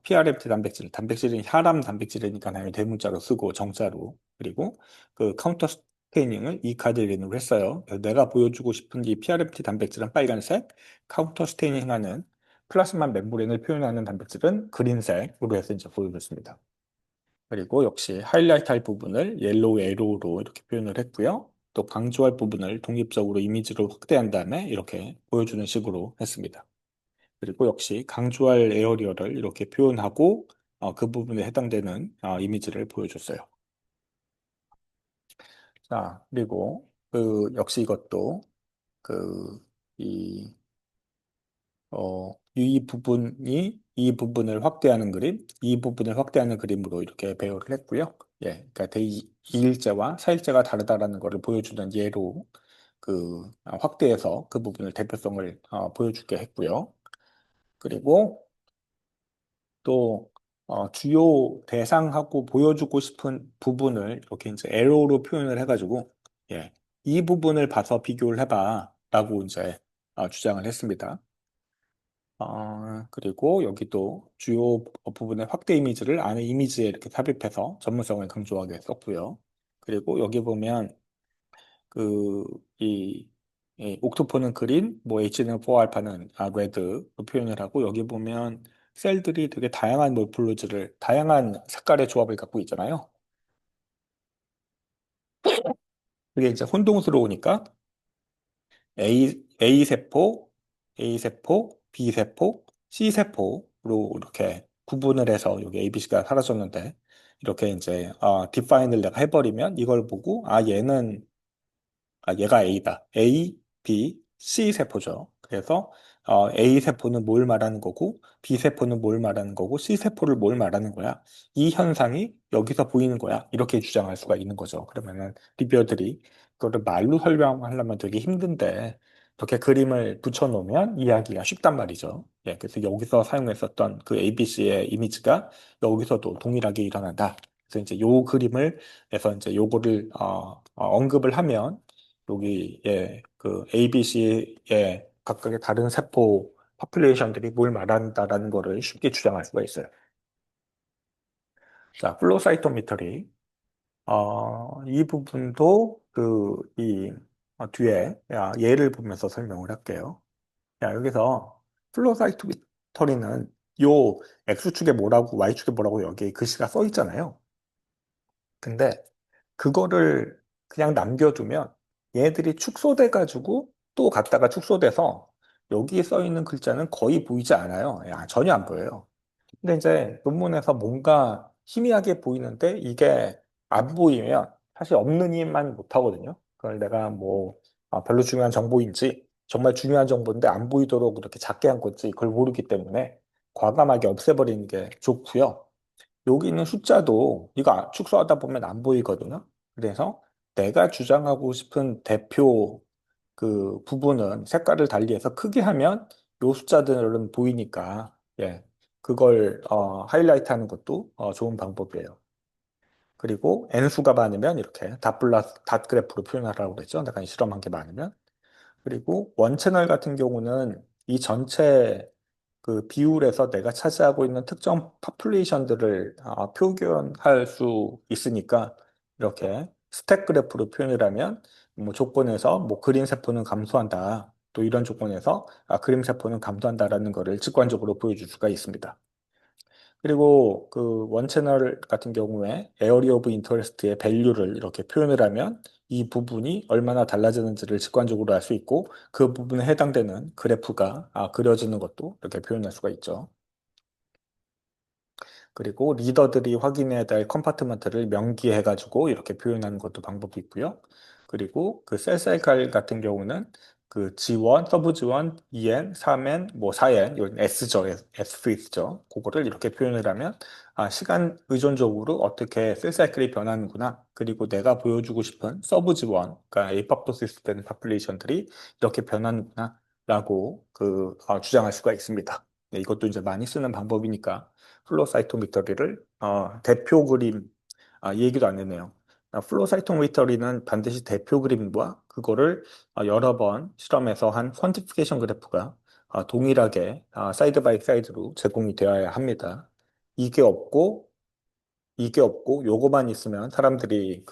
Speaker 1: PRMT 단백질은 혈암 단백질이니까 당연히 대문자로 쓰고 정자로 그리고 그 카운터 스테이닝을 이 카드린으로 했어요. 그래서 내가 보여주고 싶은 이 PRMT 단백질은 빨간색, 카운터 스테이닝하는 플라즈마 멤브레인을 표현하는 단백질은 그린색으로 해서 이제 보여줬습니다. 그리고 역시 하이라이트 할 부분을 옐로우 에로우로 이렇게 표현을 했고요. 또 강조할 부분을 독립적으로 이미지로 확대한 다음에 이렇게 보여주는 식으로 했습니다. 그리고 역시 강조할 에어리어를 이렇게 표현하고 그 부분에 해당되는 이미지를 보여줬어요. 자, 그리고 역시 이것도 그, 이 이 부분이 이 부분을 확대하는 그림, 이 부분을 확대하는 그림으로 이렇게 배열을 했고요. 예, 그러니까 이일제와 사일제가 다르다라는 것을 보여주는 예로 확대해서 그 부분을 대표성을 보여주게 했고요. 그리고 또 주요 대상하고 보여주고 싶은 부분을 이렇게 이제 에로로 표현을 해가지고 예, 이 부분을 봐서 비교를 해봐라고 이제 주장을 했습니다. 그리고 여기도 주요 부분의 확대 이미지를 안에 이미지에 이렇게 삽입해서 전문성을 강조하게 썼고요. 그리고 여기 보면 그, 이, 이 옥토퍼는 그린, 뭐 H는 4알파는 레드로 표현을 하고 여기 보면 셀들이 되게 다양한 몰폴로지를, 다양한 색깔의 조합을 갖고 있잖아요. 그게 이제 혼동스러우니까 A세포, A세포, B세포, C세포로 이렇게 구분을 해서 여기 ABC가 사라졌는데 이렇게 이제 디파인을 내가 해버리면 이걸 보고 얘가 A다. A, B, C 세포죠. 그래서 A 세포는 뭘 말하는 거고 B 세포는 뭘 말하는 거고 C 세포를 뭘 말하는 거야. 이 현상이 여기서 보이는 거야. 이렇게 주장할 수가 있는 거죠. 그러면은 리뷰어들이 그거를 말로 설명하려면 되게 힘든데 이렇게 그림을 붙여놓으면 이해하기가 쉽단 말이죠. 예, 그래서 여기서 사용했었던 그 ABC의 이미지가 여기서도 동일하게 일어난다. 그래서 이제 요 그림을 해서 이제 요거를 언급을 하면 여기에 그 ABC의 각각의 다른 세포 파퓰레이션들이 뭘 말한다라는 거를 쉽게 주장할 수가 있어요. 자, 플로사이토미터리. 이 부분도 뒤에 예를 보면서 설명을 할게요. 자, 여기서 플로사이토미터리는 요 X축에 뭐라고 Y축에 뭐라고 여기 글씨가 써 있잖아요. 근데 그거를 그냥 남겨두면 얘들이 축소돼가지고 또 갔다가 축소돼서 여기에 써 있는 글자는 거의 보이지 않아요. 전혀 안 보여요. 근데 이제 논문에서 뭔가 희미하게 보이는데 이게 안 보이면 사실 없는 힘만 못하거든요. 그걸 내가 뭐 별로 중요한 정보인지 정말 중요한 정보인데 안 보이도록 이렇게 작게 한 건지 그걸 모르기 때문에 과감하게 없애버리는 게 좋고요. 여기 있는 숫자도 이거 축소하다 보면 안 보이거든요. 그래서 내가 주장하고 싶은 대표 그 부분은 색깔을 달리해서 크게 하면 요 숫자들은 보이니까 예. 그걸 하이라이트 하는 것도 좋은 방법이에요. 그리고 n수가 많으면 이렇게 닷 그래프로 표현하라고 그랬죠. 내가 실험한 게 많으면. 그리고 원 채널 같은 경우는 이 전체 그 비율에서 내가 차지하고 있는 특정 파퓰레이션들을 표현할 수 있으니까 이렇게 스택 그래프로 표현을 하면 뭐 조건에서 뭐 그린 세포는 감소한다. 또 이런 조건에서 그림 세포는 감소한다라는 것을 직관적으로 보여줄 수가 있습니다. 그리고 그 원 채널 같은 경우에 에어리 오브 인터레스트의 밸류를 이렇게 표현을 하면 이 부분이 얼마나 달라지는지를 직관적으로 알 수 있고 그 부분에 해당되는 그래프가 그려지는 것도 이렇게 표현할 수가 있죠. 그리고 리더들이 확인해야 될 컴파트먼트를 명기해가지고 이렇게 표현하는 것도 방법이 있고요. 그리고 그 셀 사이클 같은 경우는 그 G1, 서브 G1, 2N, 3N, 뭐 4N, 이건 S죠, S 프리즈죠. 그거를 이렇게 표현을 하면 시간 의존적으로 어떻게 셀 사이클이 변하는구나. 그리고 내가 보여주고 싶은 서브 G1, 그러니까 에이팝토시스 되는 파퓰레이션들이 이렇게 변하는구나. 라고 주장할 수가 있습니다. 네, 이것도 이제 많이 쓰는 방법이니까 플로 사이토메트리를 대표 그림 이 얘기도 안 했네요. 플로 사이토메트리는 반드시 대표 그림과 그거를 여러 번 실험해서 한 퀀티피케이션 그래프가 동일하게 사이드 바이 사이드로 제공이 되어야 합니다. 이게 없고 이게 없고 요거만 있으면 사람들이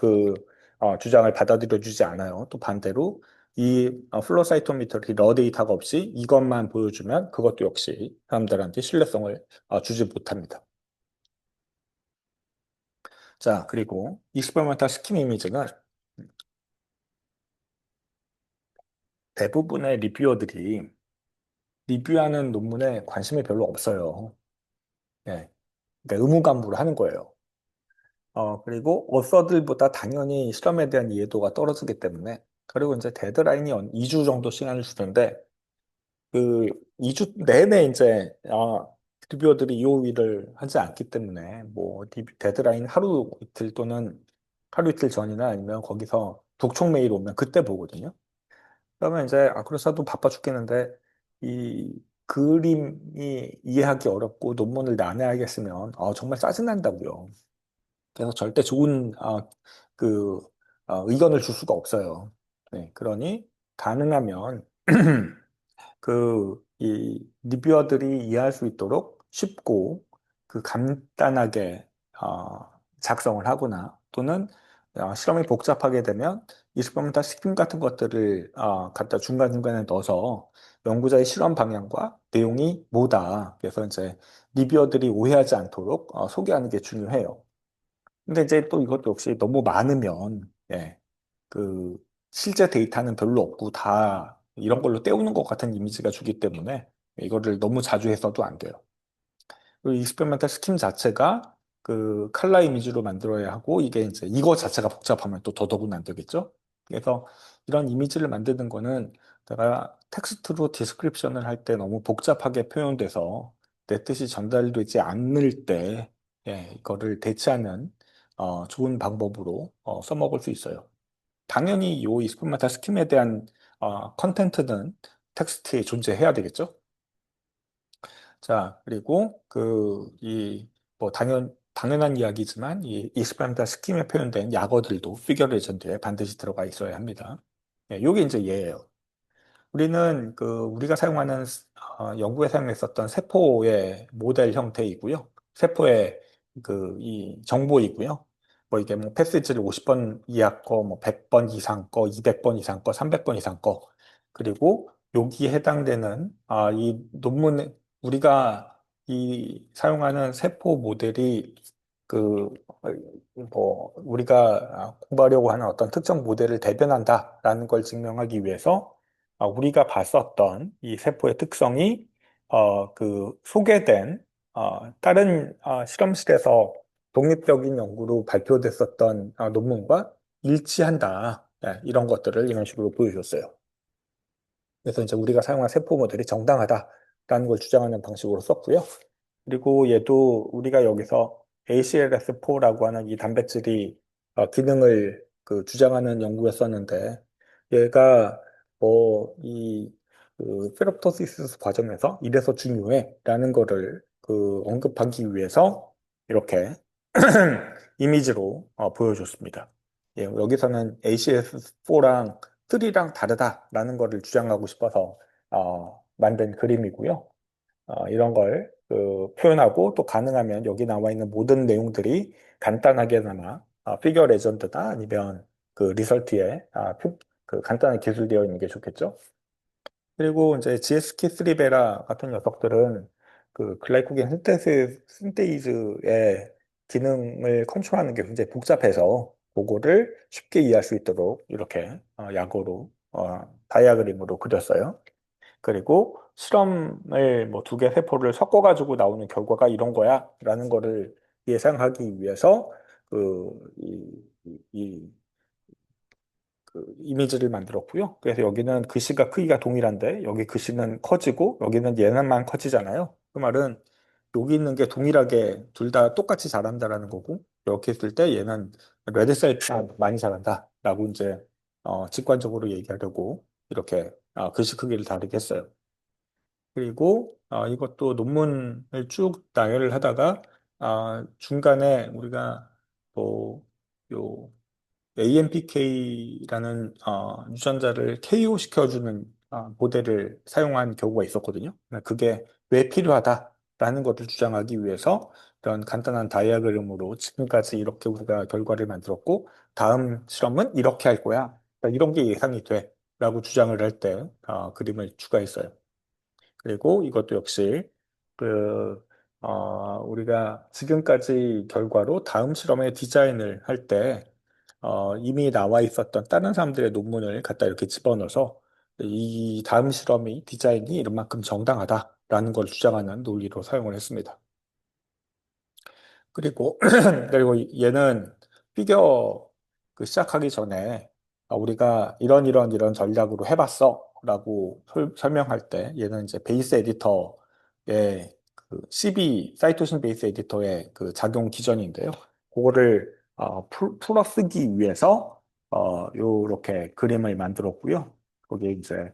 Speaker 1: 주장을 받아들여 주지 않아요. 또 반대로 이 플로 사이토메트리 러 데이터가 없이 이것만 보여주면 그것도 역시 사람들한테 신뢰성을 주지 못합니다. 자, 그리고 익스페리먼탈 스킨 이미지는 대부분의 리뷰어들이 리뷰하는 논문에 관심이 별로 없어요. 네. 그러니까 의무감으로 하는 거예요. 그리고 오서들보다 당연히 실험에 대한 이해도가 떨어지기 때문에 그리고 이제 데드라인이 2주 정도 시간을 주는데 그 2주 내내 이제 리뷰어들이 EOW를 하지 않기 때문에 뭐 데드라인 하루 이틀 또는 하루 이틀 전이나 아니면 거기서 독촉 메일 오면 그때 보거든요. 그러면 이제 그래서도 바빠 죽겠는데 이 그림이 이해하기 어렵고 논문을 난해하겠으면 정말 짜증난다고요. 그래서 절대 좋은 그 의견을 줄 수가 없어요. 네, 그러니 가능하면 이 리뷰어들이 이해할 수 있도록 쉽고 간단하게 작성을 하거나 또는 실험이 복잡하게 되면 익스페리먼탈 스킨 같은 것들을 갖다 중간중간에 넣어서 연구자의 실험 방향과 내용이 뭐다. 그래서 이제 리뷰어들이 오해하지 않도록 소개하는 게 중요해요. 근데 이제 또 이것도 역시 너무 많으면 예, 그 실제 데이터는 별로 없고 다 이런 걸로 때우는 것 같은 이미지가 주기 때문에 이거를 너무 자주 해서도 안 돼요. 그리고 익스페리멘탈 스킨 자체가 칼라 이미지로 만들어야 하고 이게 이제 이거 자체가 복잡하면 또 더더군 안 되겠죠. 그래서 이런 이미지를 만드는 거는 내가 텍스트로 디스크립션을 할 때 너무 복잡하게 표현돼서 내 뜻이 전달되지 않을 때 이거를 대체하는 좋은 방법으로 써먹을 수 있어요. 당연히 이 익스페리멘탈 스킴에 대한 컨텐트는 텍스트에 존재해야 되겠죠. 자, 그리고 뭐 당연한 이야기지만 이 익스페리멘탈 스킴에 표현된 약어들도 피겨 레전드에 반드시 들어가 있어야 합니다. 요게 이제 얘예요. 우리는 우리가 사용하는 연구에 사용했었던 세포의 모델 형태이고요. 세포의 이 정보이고요. 뭐 이게 뭐 패스지를 50번 이하 거, 뭐 100번 이상 거, 200번 이상 거, 300번 이상 거. 그리고 여기에 해당되는 이 논문에 우리가 이 사용하는 세포 모델이 그, 뭐, 우리가 공부하려고 하는 어떤 특정 모델을 대변한다라는 걸 증명하기 위해서 우리가 봤었던 이 세포의 특성이 소개된 다른 실험실에서 독립적인 연구로 발표됐었던 논문과 일치한다. 네, 이런 것들을 이런 식으로 보여줬어요. 그래서 이제 우리가 사용한 세포 모델이 정당하다라는 걸 주장하는 방식으로 썼고요. 그리고 얘도 우리가 여기서 ACLS4라고 하는 이 단백질이 기능을 주장하는 연구였었는데 얘가 페롭토시스 과정에서 이래서 중요해라는 거를 언급하기 위해서 이렇게 이미지로 보여줬습니다. 예, 여기서는 ACS4랑 3랑 다르다라는 거를 주장하고 싶어서 만든 그림이고요. 이런 걸 표현하고 또 가능하면 여기 나와 있는 모든 내용들이 간단하게나마 피겨 레전드나 아니면 그 리설트에 간단하게 기술되어 있는 게 좋겠죠. 그리고 이제 GSK3베라 같은 녀석들은 그 글라이코겐 신테이즈의 기능을 컨트롤하는 게 굉장히 복잡해서 그거를 쉽게 이해할 수 있도록 이렇게 약어로 다이아그램으로 그렸어요. 그리고 실험을 뭐 두 개 세포를 섞어가지고 나오는 결과가 이런 거야 라는 거를 예상하기 위해서 그, 이, 이 이미지를 만들었고요. 그래서 여기는 글씨가 크기가 동일한데 여기 글씨는 커지고 여기는 얘는만 커지잖아요. 그 말은 여기 있는 게 동일하게 둘 다 똑같이 자란다라는 거고 이렇게 했을 때 얘는 레드셀프가 많이 자란다라고 이제 직관적으로 얘기하려고 이렇게 글씨 크기를 다르게 했어요. 그리고 이것도 논문을 쭉 나열을 하다가 중간에 우리가 뭐요 AMPK라는 유전자를 KO 시켜주는 모델을 사용한 경우가 있었거든요. 그러니까 그게 왜 필요하다라는 것을 주장하기 위해서 이런 간단한 다이아그램으로 지금까지 이렇게 우리가 결과를 만들었고 다음 실험은 이렇게 할 거야. 그러니까 이런 게 예상이 돼라고 주장을 할 때 그림을 추가했어요. 그리고 이것도 역시 우리가 지금까지 결과로 다음 실험의 디자인을 할 때 이미 나와 있었던 다른 사람들의 논문을 갖다 이렇게 집어넣어서 이 다음 실험이 디자인이 이만큼 정당하다라는 걸 주장하는 논리로 사용을 했습니다. 그리고 그리고 얘는 피겨 시작하기 전에 우리가 이런 전략으로 해봤어라고 설명할 때 얘는 이제 베이스 에디터의 CB 사이토신 베이스 에디터의 그 작용 기전인데요. 그거를 풀어 쓰기 위해서 요렇게 그림을 만들었고요. 거기에 이제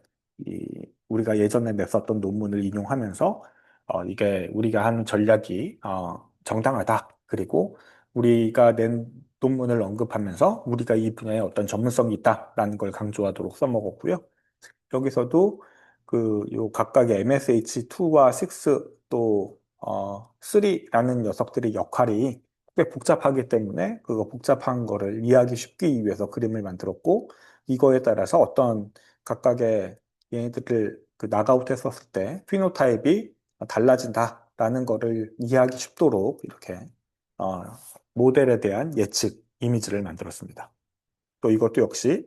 Speaker 1: 우리가 예전에 냈었던 논문을 인용하면서 이게 우리가 하는 전략이 정당하다. 그리고 우리가 낸 논문을 언급하면서 우리가 이 분야에 어떤 전문성이 있다라는 걸 강조하도록 써먹었고요. 여기서도 요 각각의 MSH2와 6 또 3라는 녀석들의 역할이 꽤 복잡하기 때문에 그거 복잡한 거를 이해하기 쉽게 위해서 그림을 만들었고 이거에 따라서 어떤 각각의 얘네들을 나가웃 했었을 때 피노타입이 달라진다라는 거를 이해하기 쉽도록 이렇게 어, 모델에 대한 예측 이미지를 만들었습니다. 또 이것도 역시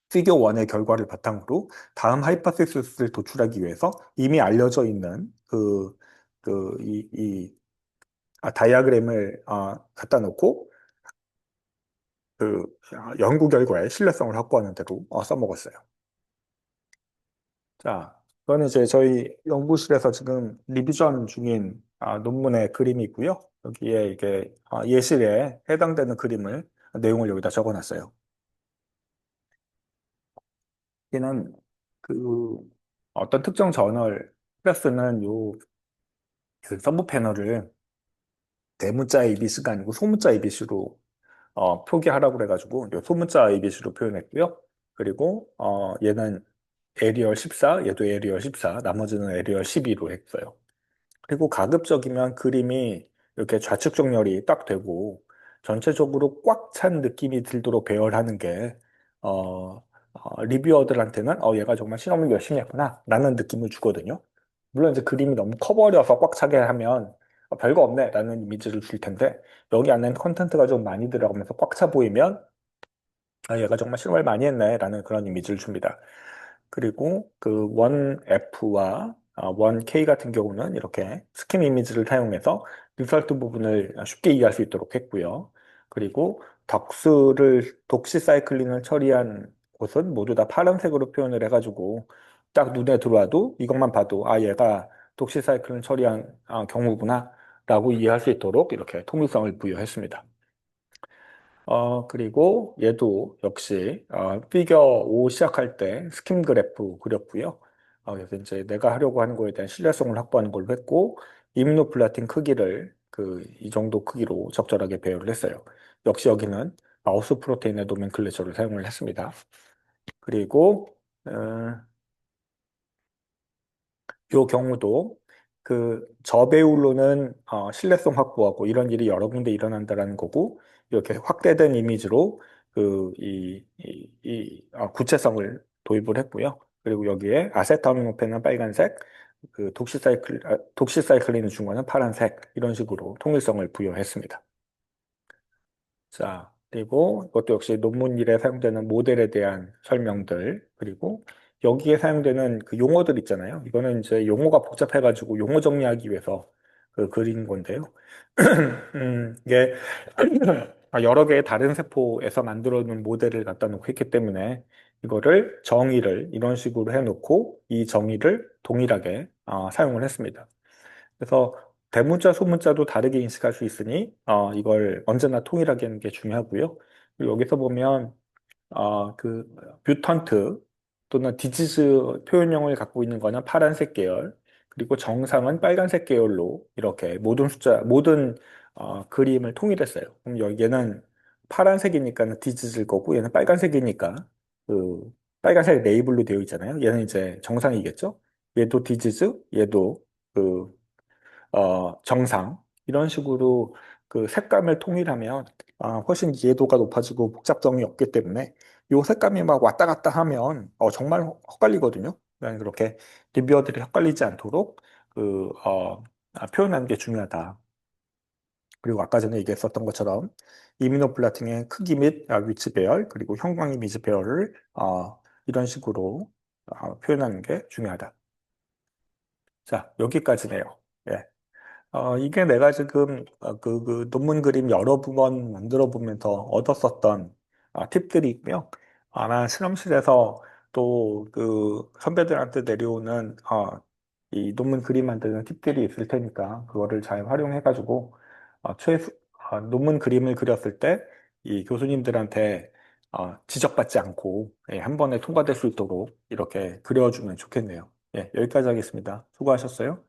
Speaker 1: 피겨 1의 결과를 바탕으로 다음 하이퍼테시스를 도출하기 위해서 이미 알려져 있는 다이아그램을 갖다 놓고 연구 결과의 신뢰성을 확보하는 대로 써먹었어요. 자, 이거는 이제 저희 연구실에서 지금 리비전 중인 논문의 그림이고요. 여기에 이게 예시에 해당되는 그림을 내용을 여기다 적어놨어요. 여기는 그 어떤 특정 저널 플러스는 그 서브 패널을 대문자 ABC가 아니고 소문자 ABC로 표기하라고 그래가지고 요 소문자 ABC로 표현했고요. 그리고 얘는 에리얼 14, 얘도 에리얼 14, 나머지는 에리얼 12로 했어요. 그리고 가급적이면 그림이 이렇게 좌측 정렬이 딱 되고 전체적으로 꽉 찬 느낌이 들도록 배열하는 게 리뷰어들한테는 얘가 정말 실험을 열심히 했구나 라는 느낌을 주거든요. 물론 이제 그림이 너무 커버려서 꽉 차게 하면 별거 없네 라는 이미지를 줄 텐데 여기 안에는 컨텐츠가 좀 많이 들어가면서 꽉 차 보이면 얘가 정말 실험을 많이 했네 라는 그런 이미지를 줍니다. 그리고 그 원 F와 원 K 같은 경우는 이렇게 스킨 이미지를 사용해서 리설트 부분을 쉽게 이해할 수 있도록 했고요. 그리고 독시사이클린을 처리한 곳은 모두 다 파란색으로 표현을 해가지고 딱 눈에 들어와도 이것만 봐도 얘가 독시사이클린 처리한 경우구나 라고 이해할 수 있도록 이렇게 통일성을 부여했습니다. 그리고 얘도 역시 피겨 5 시작할 때 스kim 그래프 그렸고요. 그래서 이제 내가 하려고 하는 거에 대한 신뢰성을 확보하는 걸로 했고 이민노플라틴 크기를 이 정도 크기로 적절하게 배열을 했어요. 역시 여기는 마우스 프로테인의 노멘클레처를 사용을 했습니다. 그리고 어, 요 경우도 저배율로는 신뢰성 확보하고 이런 일이 여러 군데 일어난다라는 거고 이렇게 확대된 이미지로 구체성을 도입을 했고요. 그리고 여기에 아세타미노펜은 빨간색, 독시사이클린의 중간은 파란색 이런 식으로 통일성을 부여했습니다. 자, 그리고 이것도 역시 논문일에 사용되는 모델에 대한 설명들, 그리고 여기에 사용되는 그 용어들 있잖아요. 이거는 이제 용어가 복잡해가지고 용어 정리하기 위해서 그린 건데요. 이게 여러 개의 다른 세포에서 만들어 놓은 모델을 갖다 놓고 했기 때문에 이거를 정의를 이런 식으로 해놓고 이 정의를 동일하게 사용을 했습니다. 그래서 대문자, 소문자도 다르게 인식할 수 있으니 이걸 언제나 통일하게 하는 게 중요하고요. 그리고 여기서 보면 뮤턴트 또는 디지즈 표현형을 갖고 있는 거는 파란색 계열, 그리고 정상은 빨간색 계열로 이렇게 모든 그림을 통일했어요. 그럼 얘는 파란색이니까 디지즈일 거고, 얘는 빨간색이니까 그 빨간색 레이블로 되어 있잖아요. 얘는 이제 정상이겠죠. 얘도 디지즈, 얘도 그 정상 이런 식으로 그 색감을 통일하면 훨씬 이해도가 높아지고 복잡성이 없기 때문에 요 색감이 막 왔다 갔다 하면 정말 헛갈리거든요. 그러니까 그렇게 리뷰어들이 헷갈리지 않도록 표현하는 게 중요하다. 그리고 아까 전에 얘기했었던 것처럼 이민노플라틴의 크기 및 위치 배열 그리고 형광 이미지 배열을 이런 식으로 표현하는 게 중요하다. 자, 여기까지네요. 예. 이게 내가 지금 논문 그림 여러 번 만들어 보면서 얻었었던 팁들이 있고요. 아마 실험실에서 또 선배들한테 내려오는 이 논문 그림 만드는 팁들이 있을 테니까 그거를 잘 활용해가지고 논문 그림을 그렸을 때 이 교수님들한테 지적받지 않고 한 번에 통과될 수 있도록 이렇게 그려주면 좋겠네요. 예, 여기까지 하겠습니다. 수고하셨어요.